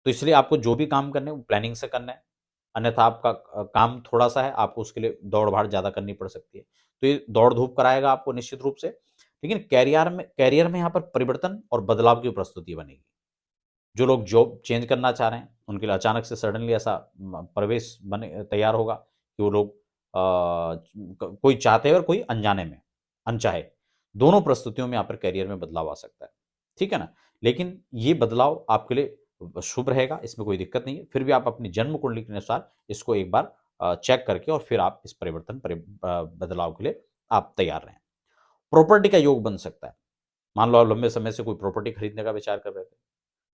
तो इसलिए आपको जो भी काम करने वो प्लानिंग से करना है, अन्यथा आपका काम थोड़ा सा है, आपको उसके लिए दौड़ भाड़ ज्यादा करनी पड़ सकती है, तो ये दौड़ धूप कराएगा आपको निश्चित रूप से। लेकिन कैरियर में यहाँ पर परिवर्तन और बदलाव की प्रस्तुति बनेगी। जो लोग जॉब चेंज करना चाह रहे हैं उनके लिए अचानक से सडनली ऐसा प्रवेश बने तैयार होगा कि वो लोग कोई चाहते हैं और कोई अनजाने में अनचाहे, दोनों परिस्थितियों में यहाँ पर करियर में बदलाव आ सकता है। ठीक है ना, लेकिन ये बदलाव आपके लिए शुभ रहेगा, इसमें कोई दिक्कत नहीं है। फिर भी आप अपनी जन्म कुंडली के अनुसार इसको एक बार चेक करके और फिर आप इस बदलाव के लिए आप तैयार रहें। प्रॉपर्टी का योग बन सकता है। मान लो आप लंबे समय से कोई प्रॉपर्टी खरीदने का विचार कर रहे थे,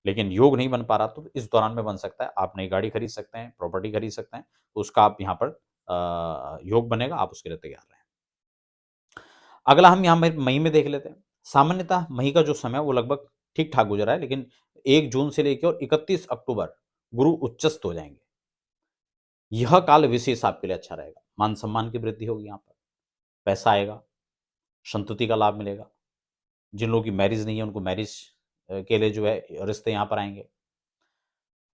लेकिन योग नहीं बन पा रहा, तो इस दौरान में बन सकता है। आप नई गाड़ी खरीद सकते हैं, प्रॉपर्टी खरीद सकते हैं, तो उसका आप यहाँ पर योग बनेगा, आप उसके लिए तैयार रहें। अगला हम यहाँ मई में देख लेते हैं। सामान्यतः मई का जो समय वो लगभग ठीक ठाक गुजरा है, लेकिन 1 जून से लेकर और 31 अक्टूबर गुरु उच्चस्त हो जाएंगे। यह काल विशेष आपके लिए अच्छा रहेगा। मान सम्मान की वृद्धि होगी, यहाँ पर पैसा आएगा, संतुति का लाभ मिलेगा। जिन लोगों की मैरिज नहीं है उनको मैरिज के लिए जो है रिश्ते यहाँ पर आएंगे।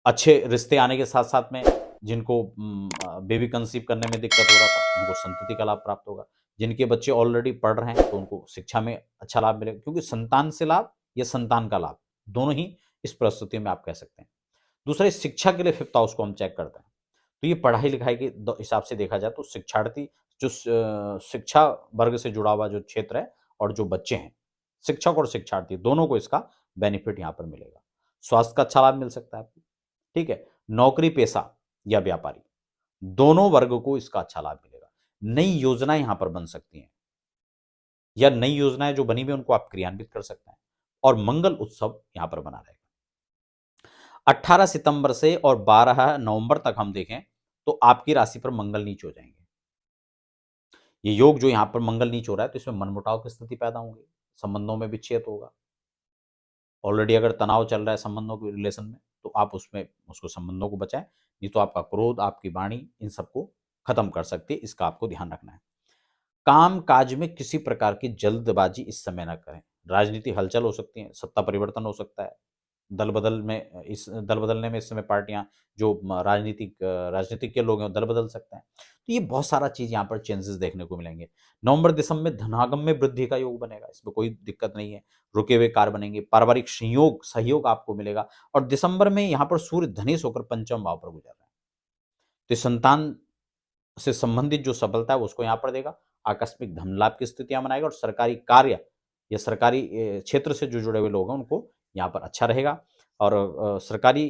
अच्छे रिश्ते आने के साथ साथ में जिनको बेबी कंसीव करने में दिक्कत हो रहा था उनको संतति का लाभ प्राप्त होगा। जिनके बच्चे ऑलरेडी पढ़ रहे हैं तो उनको शिक्षा में अच्छा लाभ मिलेगा, क्योंकि संतान से लाभ या संतान का लाभ दोनों ही इस परिस्थिति में आप कह सकते हैं। दूसरा, इस शिक्षा के लिए फिफ्थ हाउस को हम चेक करते हैं, तो ये पढ़ाई लिखाई के हिसाब से देखा जाए तो शिक्षार्थी जो शिक्षा वर्ग से जुड़ा हुआ जो क्षेत्र है और जो बच्चे हैं, शिक्षक और शिक्षार्थी दोनों को इसका बेनिफिट यहाँ पर मिलेगा। स्वास्थ्य का अच्छा लाभ मिल सकता है आपको। ठीक है। नौकरी पेशा या व्यापारी दोनों वर्ग को इसका अच्छा लाभ मिलेगा। नई योजनाएं यहां पर बन सकती हैं, या नई योजनाएं जो बनी हुई उनको आप क्रियान्वित कर सकते हैं, और मंगल उत्सव यहां पर बना रहेगा। 18 सितंबर से और 12 नवंबर तक हम देखें तो आपकी राशि पर मंगल नीच हो जाएंगे। ये योग जो यहां पर मंगल नीच हो रहा है तो इसमें मनमुटाव की स्थिति पैदा होंगी, संबंधों में विच्छेद होगा। ऑलरेडी अगर तनाव चल रहा है संबंधों के रिलेशन में तो आप उसमें उसको संबंधों को बचाएं, नहीं तो आपका क्रोध, आपकी वाणी इन सबको खत्म कर सकती है। इसका आपको ध्यान रखना है। काम काज में किसी प्रकार की जल्दबाजी इस समय ना करें। राजनीति हलचल हो सकती है, सत्ता परिवर्तन हो सकता है, दल बदलने में इस समय पार्टियां जो राजनीतिक के लोग हैं वो दल बदल सकते हैं, तो ये बहुत सारा चीज यहाँ पर चेंजेस देखने को मिलेंगे। नवंबर दिसंबर में धनागम में वृद्धि का योग बनेगा, इसमें कोई दिक्कत नहीं है। रुके हुए कार्य बनेंगे, पारिवारिक सहयोग आपको मिलेगा। और दिसंबर में यहाँ पर सूर्य धनेश होकर पंचम भाव पर गुजर रहा है, तो संतान से संबंधित जो सफलता है उसको यहाँ पर देगा। आकस्मिक धन लाभ की स्थितियां बनाएगा और सरकारी कार्य या सरकारी क्षेत्र से जो जुड़े हुए लोग हैं उनको यहाँ पर अच्छा रहेगा। और सरकारी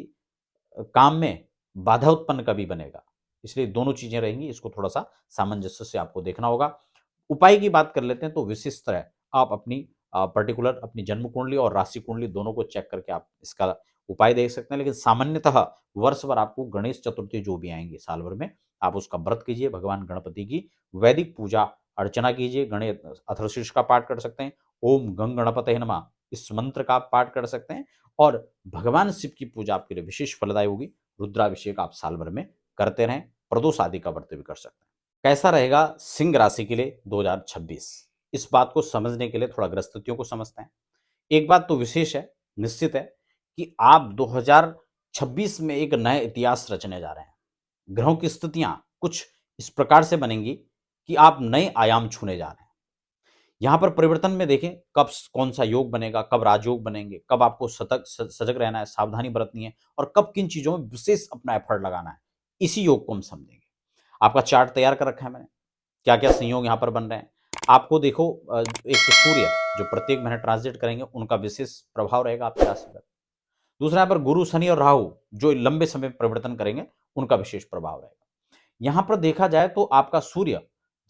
काम में बाधा उत्पन्न कभी बनेगा, इसलिए दोनों चीजें रहेंगी, इसको थोड़ा सा सामंजस्य से आपको देखना होगा। उपाय की बात कर लेते हैं तो विशिष्ट तरह आप अपनी पर्टिकुलर अपनी जन्म कुंडली और राशि कुंडली दोनों को चेक करके आप इसका उपाय देख सकते हैं। लेकिन सामान्यतः वर्ष भर आपको गणेश चतुर्थी जो भी आएंगे साल भर में, आप उसका व्रत कीजिए, भगवान गणपति की वैदिक पूजा अर्चना कीजिए, गणेश अथर्वशीर्ष का पाठ कर सकते हैं, ओम गंग गणपतये नमः इस मंत्र का आप पाठ कर सकते हैं। और भगवान शिव की पूजा आपके लिए विशेष फलदायी होगी। रुद्राभिषेक आप साल भर में करते रहें, प्रदोष आदि का व्रत भी कर सकते हैं। कैसा रहेगा सिंह राशि के लिए 2026, इस बात को समझने के लिए थोड़ा ग्रहस्थितियों को समझते हैं। एक बात तो विशेष है, निश्चित है कि आप 2026 में एक नया इतिहास रचने जा रहे हैं। ग्रहों की स्थितियां कुछ इस प्रकार से बनेंगी कि आप नए आयाम छूने जा रहे हैं। यहां पर परिवर्तन में देखें कब कौन सा योग बनेगा, कब राजयोग बनेंगे, कब आपको सजग रहना है, सावधानी बरतनी है और कब किन चीजों में विशेष अपना एफर्ट लगाना है, इसी योग को हम समझेंगे। आपका चार्ट तैयार कर रखा है मैंने, क्या क्या संयोग यहाँ पर बन रहे हैं। आपको देखो एक तो सूर्य जो प्रत्येक महीने ट्रांजिट करेंगे उनका विशेष प्रभाव रहेगा आपके राशि पर। दूसरा यहाँ पर गुरु, शनि और राहु जो लंबे समय में परिवर्तन करेंगे उनका विशेष प्रभाव रहेगा। यहां पर देखा जाए तो आपका सूर्य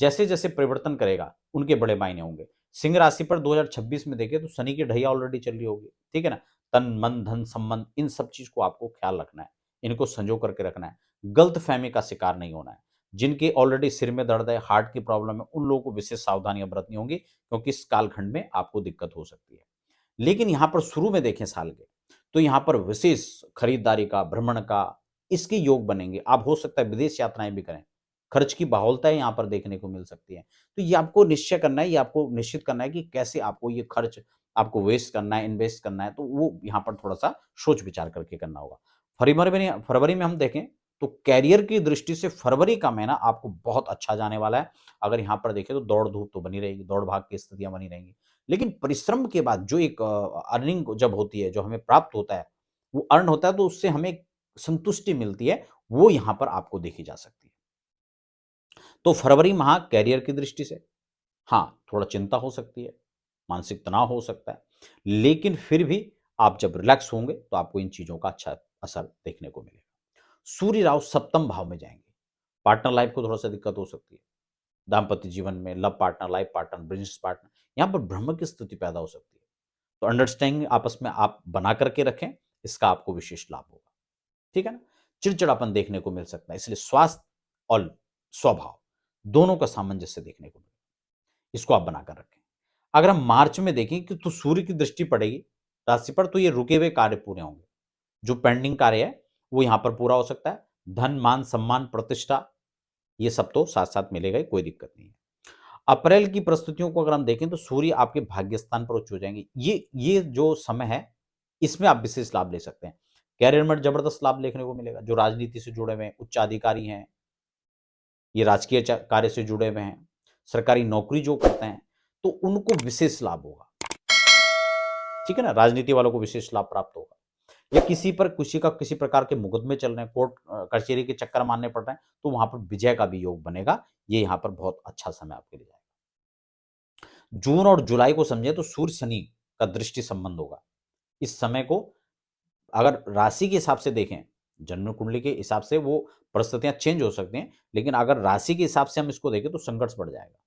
जैसे जैसे परिवर्तन करेगा उनके बड़े मायने होंगे। सिंह राशि पर 2026 में देखें तो शनि की ढैया ऑलरेडी चल रही होगी, ठीक है ना। तन मन धन संबंध इन सब चीज को आपको ख्याल रखना है, इनको संजो करके रखना है, गलत फहमी का शिकार नहीं होना है। जिनके ऑलरेडी सिर में दर्द है, हार्ट की प्रॉब्लम है, उन लोगों को विशेष सावधानियां बरतनी होंगी क्योंकि इस कालखंड में आपको दिक्कत हो सकती है। लेकिन यहां पर शुरू में देखें साल के, तो यहां पर विशेष खरीदारी का, भ्रमण का, इसके योग बनेंगे। आप हो सकता है विदेश यात्राएं भी करें, खर्च की बाहुलता यहाँ पर देखने को मिल सकती है। तो ये आपको निश्चय करना है, ये आपको निश्चित करना है कि कैसे आपको ये खर्च आपको वेस्ट करना है, इन्वेस्ट करना है, तो वो यहाँ पर थोड़ा सा सोच विचार करके करना होगा। फरवरी में हम देखें तो कैरियर की दृष्टि से फरवरी का महीना आपको बहुत अच्छा जाने वाला है। अगर यहाँ पर देखें तो दौड़ धूप तो बनी रहेगी, दौड़ भाग की स्थितियां बनी रहेंगी, लेकिन परिश्रम के बाद जो एक अर्निंग जब होती है, जो हमें प्राप्त होता है, वो अर्न होता है तो उससे हमें एक संतुष्टि मिलती है, वो यहाँ पर आपको देखी जा सकती है। तो फरवरी माह कैरियर की दृष्टि से हाँ, थोड़ा चिंता हो सकती है, मानसिक तनाव हो सकता है, लेकिन फिर भी आप जब रिलैक्स होंगे तो आपको इन चीजों का अच्छा असर देखने को मिलेगा। सूर्य राहु सप्तम भाव में जाएंगे, पार्टनर लाइफ को थोड़ा सा दिक्कत हो सकती है। दाम्पत्य जीवन में love partner, life partner, business partner, यहाँ पर भ्रम की स्थिति पैदा हो सकती है। तो अंडरस्टैंडिंग आपस में आप बना करके रखें, इसका आपको विशेष लाभ होगा, ठीक है ना। चिड़चिड़ापन देखने को मिल सकता है, इसलिए स्वास्थ्य और स्वभाव दोनों का सामंजस्य देखने को मिलेगा, इसको आप बनाकर रखें। अगर हम मार्च में देखें कि तो सूर्य की दृष्टि पड़ेगी राशि पर, तो ये रुके हुए कार्य पूरे होंगे, जो पेंडिंग कार्य है वो यहां पर पूरा हो सकता है। धन, मान, सम्मान, प्रतिष्ठा, ये सब तो साथ साथ मिलेगा ही, कोई दिक्कत नहीं है। अप्रैल की परिस्थितियों को अगर हम देखें तो सूर्य आपके भाग्य स्थान पर उच्च हो जाएंगे। ये जो समय है इसमें आप विशेष लाभ ले सकते हैं। कैरियर में जबरदस्त लाभ देखने को मिलेगा। जो राजनीति से जुड़े हुए हैं, उच्च अधिकारी हैं, ये राजकीय कार्य से जुड़े हुए हैं, सरकारी नौकरी जो करते हैं, तो उनको विशेष लाभ होगा, ठीक है ना। राजनीति वालों को विशेष लाभ प्राप्त होगा। या किसी प्रकार के मुकदमे चल रहे हैं, कोर्ट कचहरी के चक्कर मारने पड़ रहे हैं, तो वहां पर विजय का भी योग बनेगा। ये यहाँ पर बहुत अच्छा समय आपके लिए जाएगा। जून और जुलाई को समझे तो सूर्य शनि का दृष्टि संबंध होगा। इस समय को अगर राशि के हिसाब से देखें, जन्म कुंडली के हिसाब से वो परिस्थितियां चेंज हो सकती हैं, लेकिन अगर राशि के हिसाब से हम इसको देखें तो संघर्ष बढ़ जाएगा,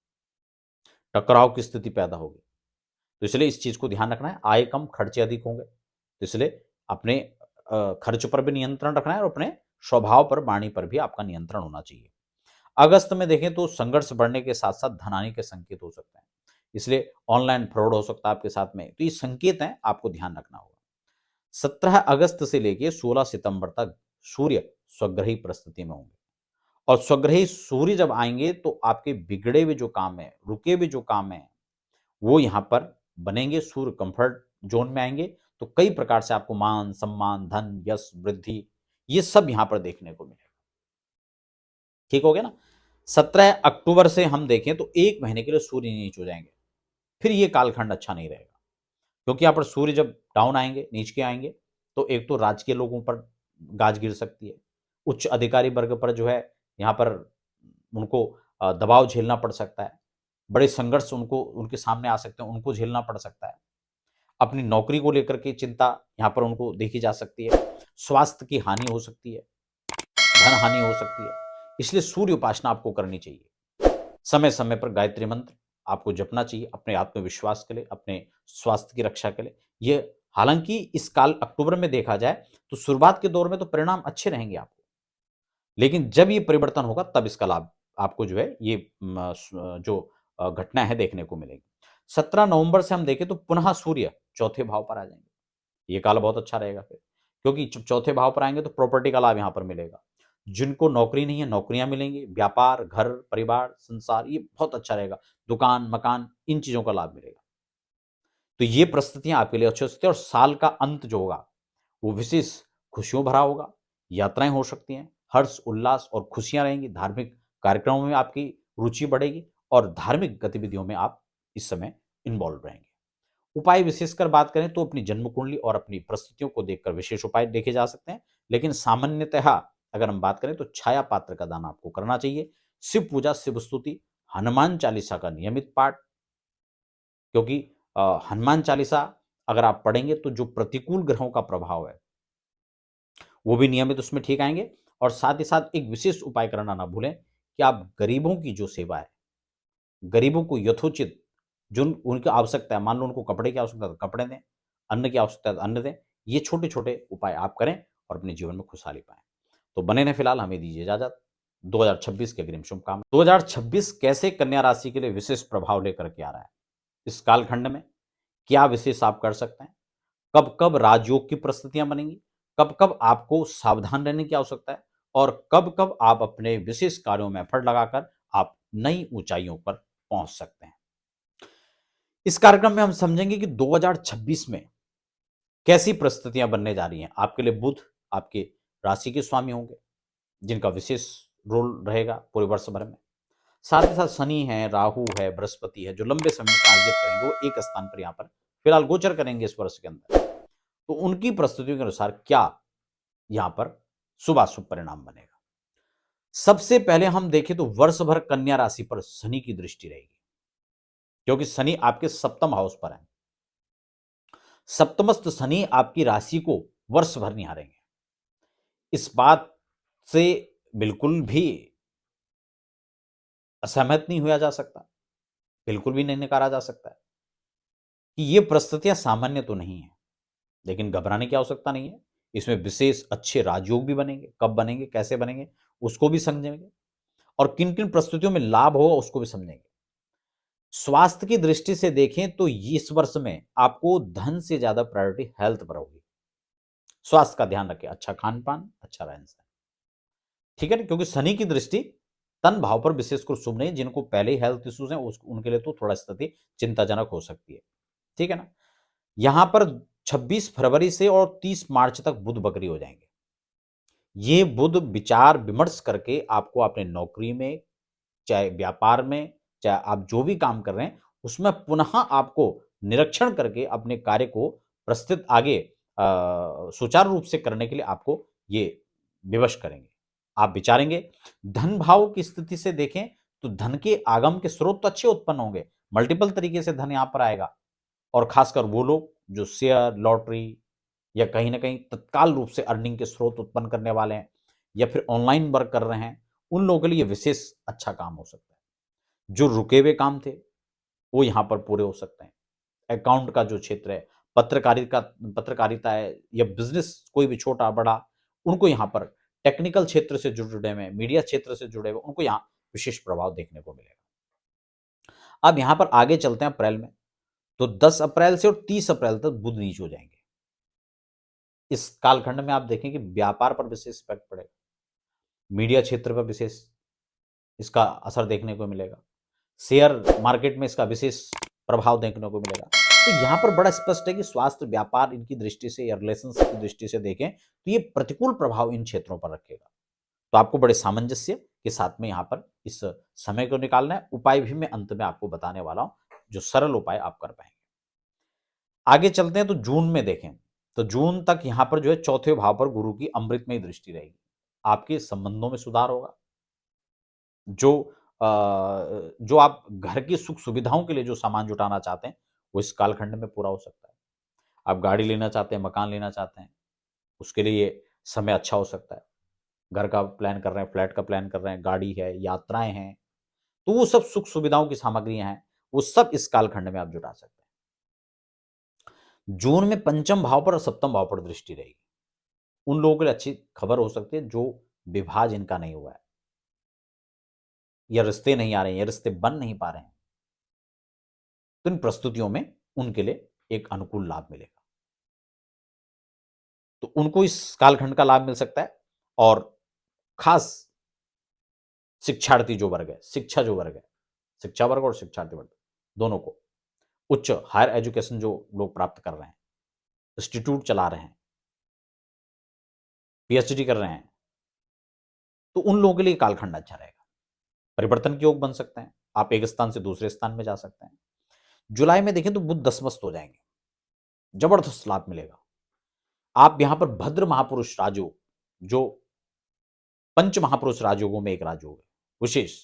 टकराव की स्थिति पैदा होगी। तो इसलिए इस चीज को ध्यान रखना है। आय कम, खर्चे अधिक होंगे, तो इसलिए अपने खर्च पर भी नियंत्रण रखना है और अपने स्वभाव पर, वाणी पर भी आपका नियंत्रण होना चाहिए। अगस्त में देखें तो संघर्ष बढ़ने के साथ साथ धनानी के संकेत हो सकते हैं, इसलिए ऑनलाइन फ्रॉड हो सकता है आपके साथ में, तो ये संकेत हैं, आपको ध्यान रखना होगा। 17 अगस्त से लेकर 16 सितंबर तक सूर्य स्वग्रही परिस्थिति में होंगे, और स्वग्रही सूर्य जब आएंगे तो आपके बिगड़े हुए जो काम है, रुके हुए जो काम है, वो यहां पर बनेंगे। सूर्य कंफर्ट जोन में आएंगे तो कई प्रकार से आपको मान, सम्मान, धन, यश, वृद्धि, ये सब यहां पर देखने को मिलेगा, ठीक हो गया ना। 17 अक्टूबर से हम देखें तो एक महीने के लिए सूर्य नीच हो जाएंगे, फिर ये कालखंड अच्छा नहीं रहेगा, क्योंकि यहां पर सूर्य जब डाउन आएंगे, नीच के आएंगे, तो एक तो राजकीय लोगों पर गाज गिर सकती है, उच्च अधिकारी वर्ग पर जो है यहाँ पर उनको दबाव झेलना पड़ सकता है, बड़े संघर्ष उनको उनके सामने आ सकते हैं, उनको झेलना पड़ सकता है। अपनी नौकरी को लेकर के चिंता यहाँ पर उनको देखी जा सकती है, स्वास्थ्य की हानि हो सकती है, धन हानि हो सकती है। इसलिए सूर्य उपासना आपको करनी चाहिए। समय समय पर गायत्री मंत्र आपको जपना चाहिए अपने आत्मविश्वास के लिए, अपने स्वास्थ्य की रक्षा के लिए। ये हालांकि इस काल अक्टूबर में देखा जाए तो शुरुआत के दौर में तो परिणाम अच्छे रहेंगे आपको, लेकिन जब ये परिवर्तन होगा तब इसका लाभ आपको जो है ये जो घटना है देखने को मिलेगी। 17 नवंबर से हम देखें तो पुनः सूर्य चौथे भाव पर आ जाएंगे। ये काल बहुत अच्छा रहेगा फिर, क्योंकि जब चौथे भाव पर आएंगे तो प्रॉपर्टी का लाभ यहाँ पर मिलेगा। जिनको नौकरी नहीं है नौकरियां मिलेंगी, व्यापार, घर परिवार, संसार, ये बहुत अच्छा रहेगा। दुकान मकान, इन चीजों का लाभ मिलेगा। तो ये परिस्थितियां आपके लिए अच्छी हो सकती है। और साल का अंत जो होगा वो विशेष खुशियों भरा होगा। यात्राएं हो सकती हैं, हर्ष उल्लास और खुशियां रहेंगी। धार्मिक कार्यक्रमों में आपकी रुचि बढ़ेगी और धार्मिक गतिविधियों में आप इस समय इन्वॉल्व रहेंगे। उपाय विशेषकर बात करें तो अपनी जन्म कुंडली और अपनी परिस्थितियों को देखकर विशेष उपाय देखे जा सकते हैं, लेकिन सामान्यतः अगर हम बात करें तो छाया पात्र का दान आपको करना चाहिए। शिव पूजा, शिव स्तुति, हनुमान चालीसा का नियमित पाठ, क्योंकि हनुमान चालीसा अगर आप पढ़ेंगे तो जो प्रतिकूल ग्रहों का प्रभाव है वो भी नियमित उसमें ठीक आएंगे। और साथ ही साथ एक विशेष उपाय करना ना भूलें कि आप गरीबों की जो सेवा है, गरीबों को यथोचित जो उनकी आवश्यकता है, मान लो उनको कपड़े की आवश्यकता है तो कपड़े दें, अन्न की आवश्यकता है तो अन्न दें। ये छोटे छोटे उपाय आप करें और अपने जीवन में खुशहाली पाएं। तो बने रहें, फिलहाल हमें दीजिए इजाजत। 2026 के अग्रिम शुभकामनाएं। 2026 कैसे कन्या राशि के लिए विशेष प्रभाव लेकर के आ रहा है, इस कालखंड में क्या विशेष आप कर सकते हैं, कब कब राजयोग की परिस्थितियां बनेंगी, कब कब आपको सावधान रहने की आवश्यकता है, और कब कब आप अपने विशेष कार्यों में एफर्ट लगाकर आप नई ऊंचाइयों पर पहुंच सकते हैं। इस कार्यक्रम में हम समझेंगे कि 2026 में कैसी परिस्थितियां बनने जा रही हैं। आपके लिए बुध आपके राशि के स्वामी होंगे, जिनका विशेष रोल रहेगा पूरे वर्ष भर में। साथ ही साथ शनि है, राहु है, बृहस्पति है, जो लंबे समय में कार्य करेंगे, वो एक स्थान पर यहाँ पर फिलहाल गोचर करेंगे इस वर्ष के अंदर। तो उनकी परिस्थितियों के अनुसार क्या यहाँ पर शुभाशुभ परिणाम बनेगा। सबसे पहले हम देखें तो वर्ष भर कन्या राशि पर शनि की दृष्टि रहेगी, क्योंकि शनि आपके सप्तम हाउस पर है। सप्तमस्थ शनि आपकी राशि को वर्ष भर निहारेंगे। इस बात से बिल्कुल भी असहमत नहीं हुआ जा सकता, बिल्कुल भी नहीं नकारा जा सकता है कि ये परिस्थितियां सामान्य तो नहीं है, लेकिन घबराने की आवश्यकता नहीं है। इसमें विशेष अच्छे राजयोग भी बनेंगे, कब बनेंगे, कैसे बनेंगे, उसको भी समझेंगे, और किन किन परिस्थितियों में लाभ होगा उसको भी समझेंगे। स्वास्थ्य की दृष्टि से देखें तो इस वर्ष में आपको धन से ज्यादा प्रायोरिटी हेल्थ पर होगी। स्वास्थ्य का ध्यान रखें, अच्छा खान पान, अच्छा रहन सहन, ठीक है ना, क्योंकि शनि की दृष्टि तन भाव पर विशेषकर शुभ नहीं। जिनको पहले ही हेल्थ इश्यूज हैं उनके लिए तो थोड़ा स्थिति चिंताजनक हो सकती है, ठीक है ना। यहां पर 26 फरवरी से और 30 मार्च तक बुध बकरी हो जाएंगे। ये बुध विचार विमर्श करके आपको अपने नौकरी में, चाहे व्यापार में, चाहे आप जो भी काम कर रहे हैं उसमें पुनः आपको निरीक्षण करके अपने कार्य को प्रस्तुत आगे सुचारू रूप से करने के लिए आपको ये विवश करेंगे, आप विचारेंगे। धन भाव की स्थिति से देखें तो धन के आगम के स्रोत तो अच्छे उत्पन्न होंगे, मल्टीपल तरीके से धन यहां पर आएगा। और खासकर वो लोग जो शेयर, लॉटरी या कहीं ना कहीं तत्काल रूप से अर्निंग के स्रोत उत्पन्न करने वाले हैं, या फिर ऑनलाइन वर्क कर रहे हैं, उन लोगों के लिए विशेष अच्छा काम हो सकता है। जो रुके हुए काम थे वो यहां पर पूरे हो सकते हैं। अकाउंट का जो क्षेत्र है, पत्रकारिता है, या बिजनेस कोई भी छोटा बड़ा, उनको यहाँ पर टेक्निकल क्षेत्र से जुड़े हुए, मीडिया क्षेत्र से जुड़े हुए, उनको यहाँ विशेष प्रभाव देखने को मिलेगा। अब यहाँ पर आगे चलते हैं अप्रैल में, तो 10 अप्रैल से और 30 अप्रैल तक बुध नीच हो जाएंगे। इस कालखंड में आप देखें कि व्यापार पर विशेष इफेक्ट पड़ेगा, मीडिया क्षेत्र पर विशेष इसका असर देखने को मिलेगा, शेयर मार्केट में इसका विशेष प्रभाव देखने को मिलेगा। तो यहाँ पर बड़ा स्पष्ट है कि स्वास्थ्य, व्यापार, इनकी दृष्टि से या रिलेशनशिप की दृष्टि से देखें तो ये प्रतिकूल प्रभाव इन क्षेत्रों पर रखेगा। तो आपको बड़े सामंजस्य के साथ में यहाँ पर इस समय को निकालना है। उपाय भी मैं अंत में आपको बताने वाला हूँ, जो सरल उपाय आप कर पाएंगे। आगे चलते हैं तो जून में देखें तो जून तक यहाँ पर जो है चौथे भाव पर गुरु की अमृतमय दृष्टि रहेगी। आपके संबंधों में सुधार होगा, जो जो आप घर की सुख सुविधाओं के लिए जो सामान जुटाना चाहते हैं, वो इस कालखंड में पूरा हो सकता है। आप गाड़ी लेना चाहते हैं, मकान लेना चाहते हैं, उसके लिए समय अच्छा हो सकता है। घर का प्लान कर रहे हैं, फ्लैट का प्लान कर रहे हैं, गाड़ी है, यात्राएँ हैं, तो वो सब सुख सुविधाओं की सामग्रियाँ हैं, वो सब इस कालखंड में आप जुटा सकते हैं। जून में पंचम भाव पर और सप्तम भाव पर दृष्टि रहेगी। उन लोगों के लिए अच्छी खबर हो सकती है जो विवाह जिनका नहीं हुआ है, या रिश्ते नहीं आ रहे हैं, या रिश्ते बन नहीं पा रहे हैं, तो इन प्रस्तुतियों में उनके लिए एक अनुकूल लाभ मिलेगा। तो उनको इस कालखंड का लाभ मिल सकता है। और खास शिक्षार्थी जो वर्ग है, शिक्षा जो वर्ग है, शिक्षा वर्ग और शिक्षार्थी वर्ग दोनों को उच्च हायर एजुकेशन जो लोग प्राप्त कर रहे हैं, इंस्टीट्यूट चला रहे हैं, पीएचडी कर रहे हैं, तो उन लोगों के लिए कालखंड अच्छा रहेगा। परिवर्तन के योग बन सकते हैं, आप एक स्थान से दूसरे स्थान में जा सकते हैं। जुलाई में देखें तो बुध दसमस्त हो जाएंगे, जबरदस्त लाभ मिलेगा। आप यहां पर भद्र महापुरुष राजयोग, जो पंच महापुरुष राजयोगों में एक राजयोग है विशेष,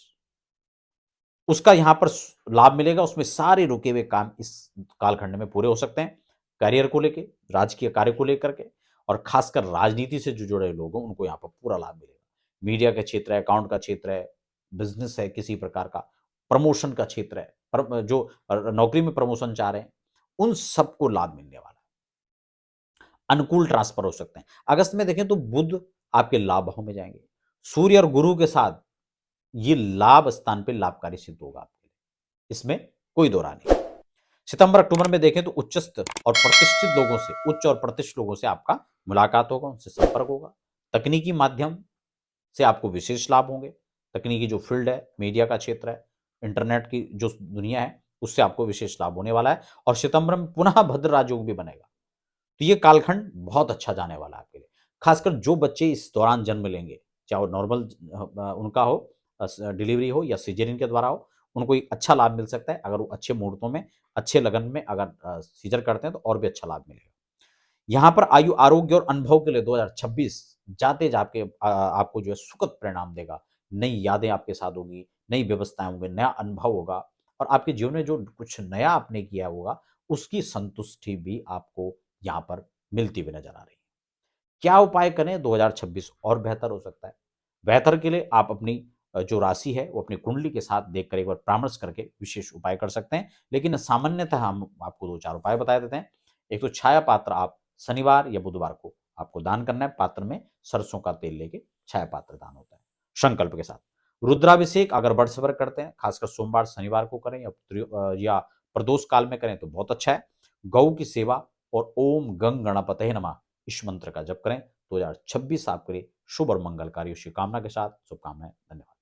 उसका यहां पर लाभ मिलेगा। उसमें सारे रुके हुए काम इस कालखंड में पूरे हो सकते हैं। करियर को लेके, राजकीय कार्य को लेकर के, और खासकर राजनीति से जो जुड़े लोग हैं उनको यहाँ पर पूरा लाभ मिलेगा। मीडिया का क्षेत्र है, अकाउंट का क्षेत्र है, बिजनेस है, किसी प्रकार का प्रमोशन का क्षेत्र है, जो नौकरी में प्रमोशन चाह रहे हैं, उन सबको लाभ मिलने वाला है। अनुकूल ट्रांसफर हो सकते हैं। अगस्त में देखें तो बुध आपके लाभ भाव में जाएंगे, सूर्य और गुरु के साथ ये लाभ स्थान पे लाभकारी सिद्ध होगा आपके लिए, इसमें कोई दो राय नहीं। सितंबर अक्टूबर में देखें तो उच्चस्थ और प्रतिष्ठित लोगों से, उच्च और प्रतिष्ठित लोगों से आपका मुलाकात होगा, उनसे संपर्क होगा। तकनीकी माध्यम से आपको विशेष लाभ होंगे। तकनीकी जो फील्ड है, मीडिया का क्षेत्र है, इंटरनेट की जो दुनिया है, उससे आपको विशेष लाभ होने वाला है। और सितंबर में पुनः भद्र राजयोग भी बनेगा, तो ये कालखंड बहुत अच्छा जाने वाला है आपके लिए। खासकर जो बच्चे इस दौरान जन्म लेंगे, चाहे वो नॉर्मल उनका हो, डिलीवरी हो, या सिजेरियन के द्वारा हो, उनको एक अच्छा लाभ मिल सकता है। अगर वो अच्छे मुहूर्तों में, अच्छे लगन में अगर सीजर करते हैं तो और भी अच्छा लाभ मिलेगा। यहाँ पर आयु, आरोग्य और अनुभव के लिए 2026 जाते जाके आपको जो है सुखद परिणाम देगा। नई यादें आपके साथ होगी, नई व्यवस्थाएं होंगी, नया अनुभव होगा, और आपके जीवन में जो कुछ नया आपने किया होगा उसकी संतुष्टि भी आपको यहाँ पर मिलती हुई नजर आ रही है। क्या उपाय करें 2026 और बेहतर हो सकता है? बेहतर के लिए आप अपनी जो राशि है वो अपनी कुंडली के साथ देखकर एक बार परामर्श करके विशेष उपाय कर सकते हैं। लेकिन सामान्यतः हम आपको दो चार उपाय बता देते हैं। एक तो छाया पात्र आप शनिवार या बुधवार को आपको दान करना है। पात्र में सरसों का तेल लेके छाया पात्र दान होता है संकल्प के साथ। रुद्राभिषेक अगर वर्ष भर करते हैं, खासकर सोमवार शनिवार को करें, या प्रदोष काल में करें तो बहुत अच्छा है। गौ की सेवा और ओम गंग गणपतये नमः इस मंत्र का जप करें। 2026 आपके लिए शुभ और मंगलकारी, उसी कामना के साथ शुभकामनाएं। धन्यवाद।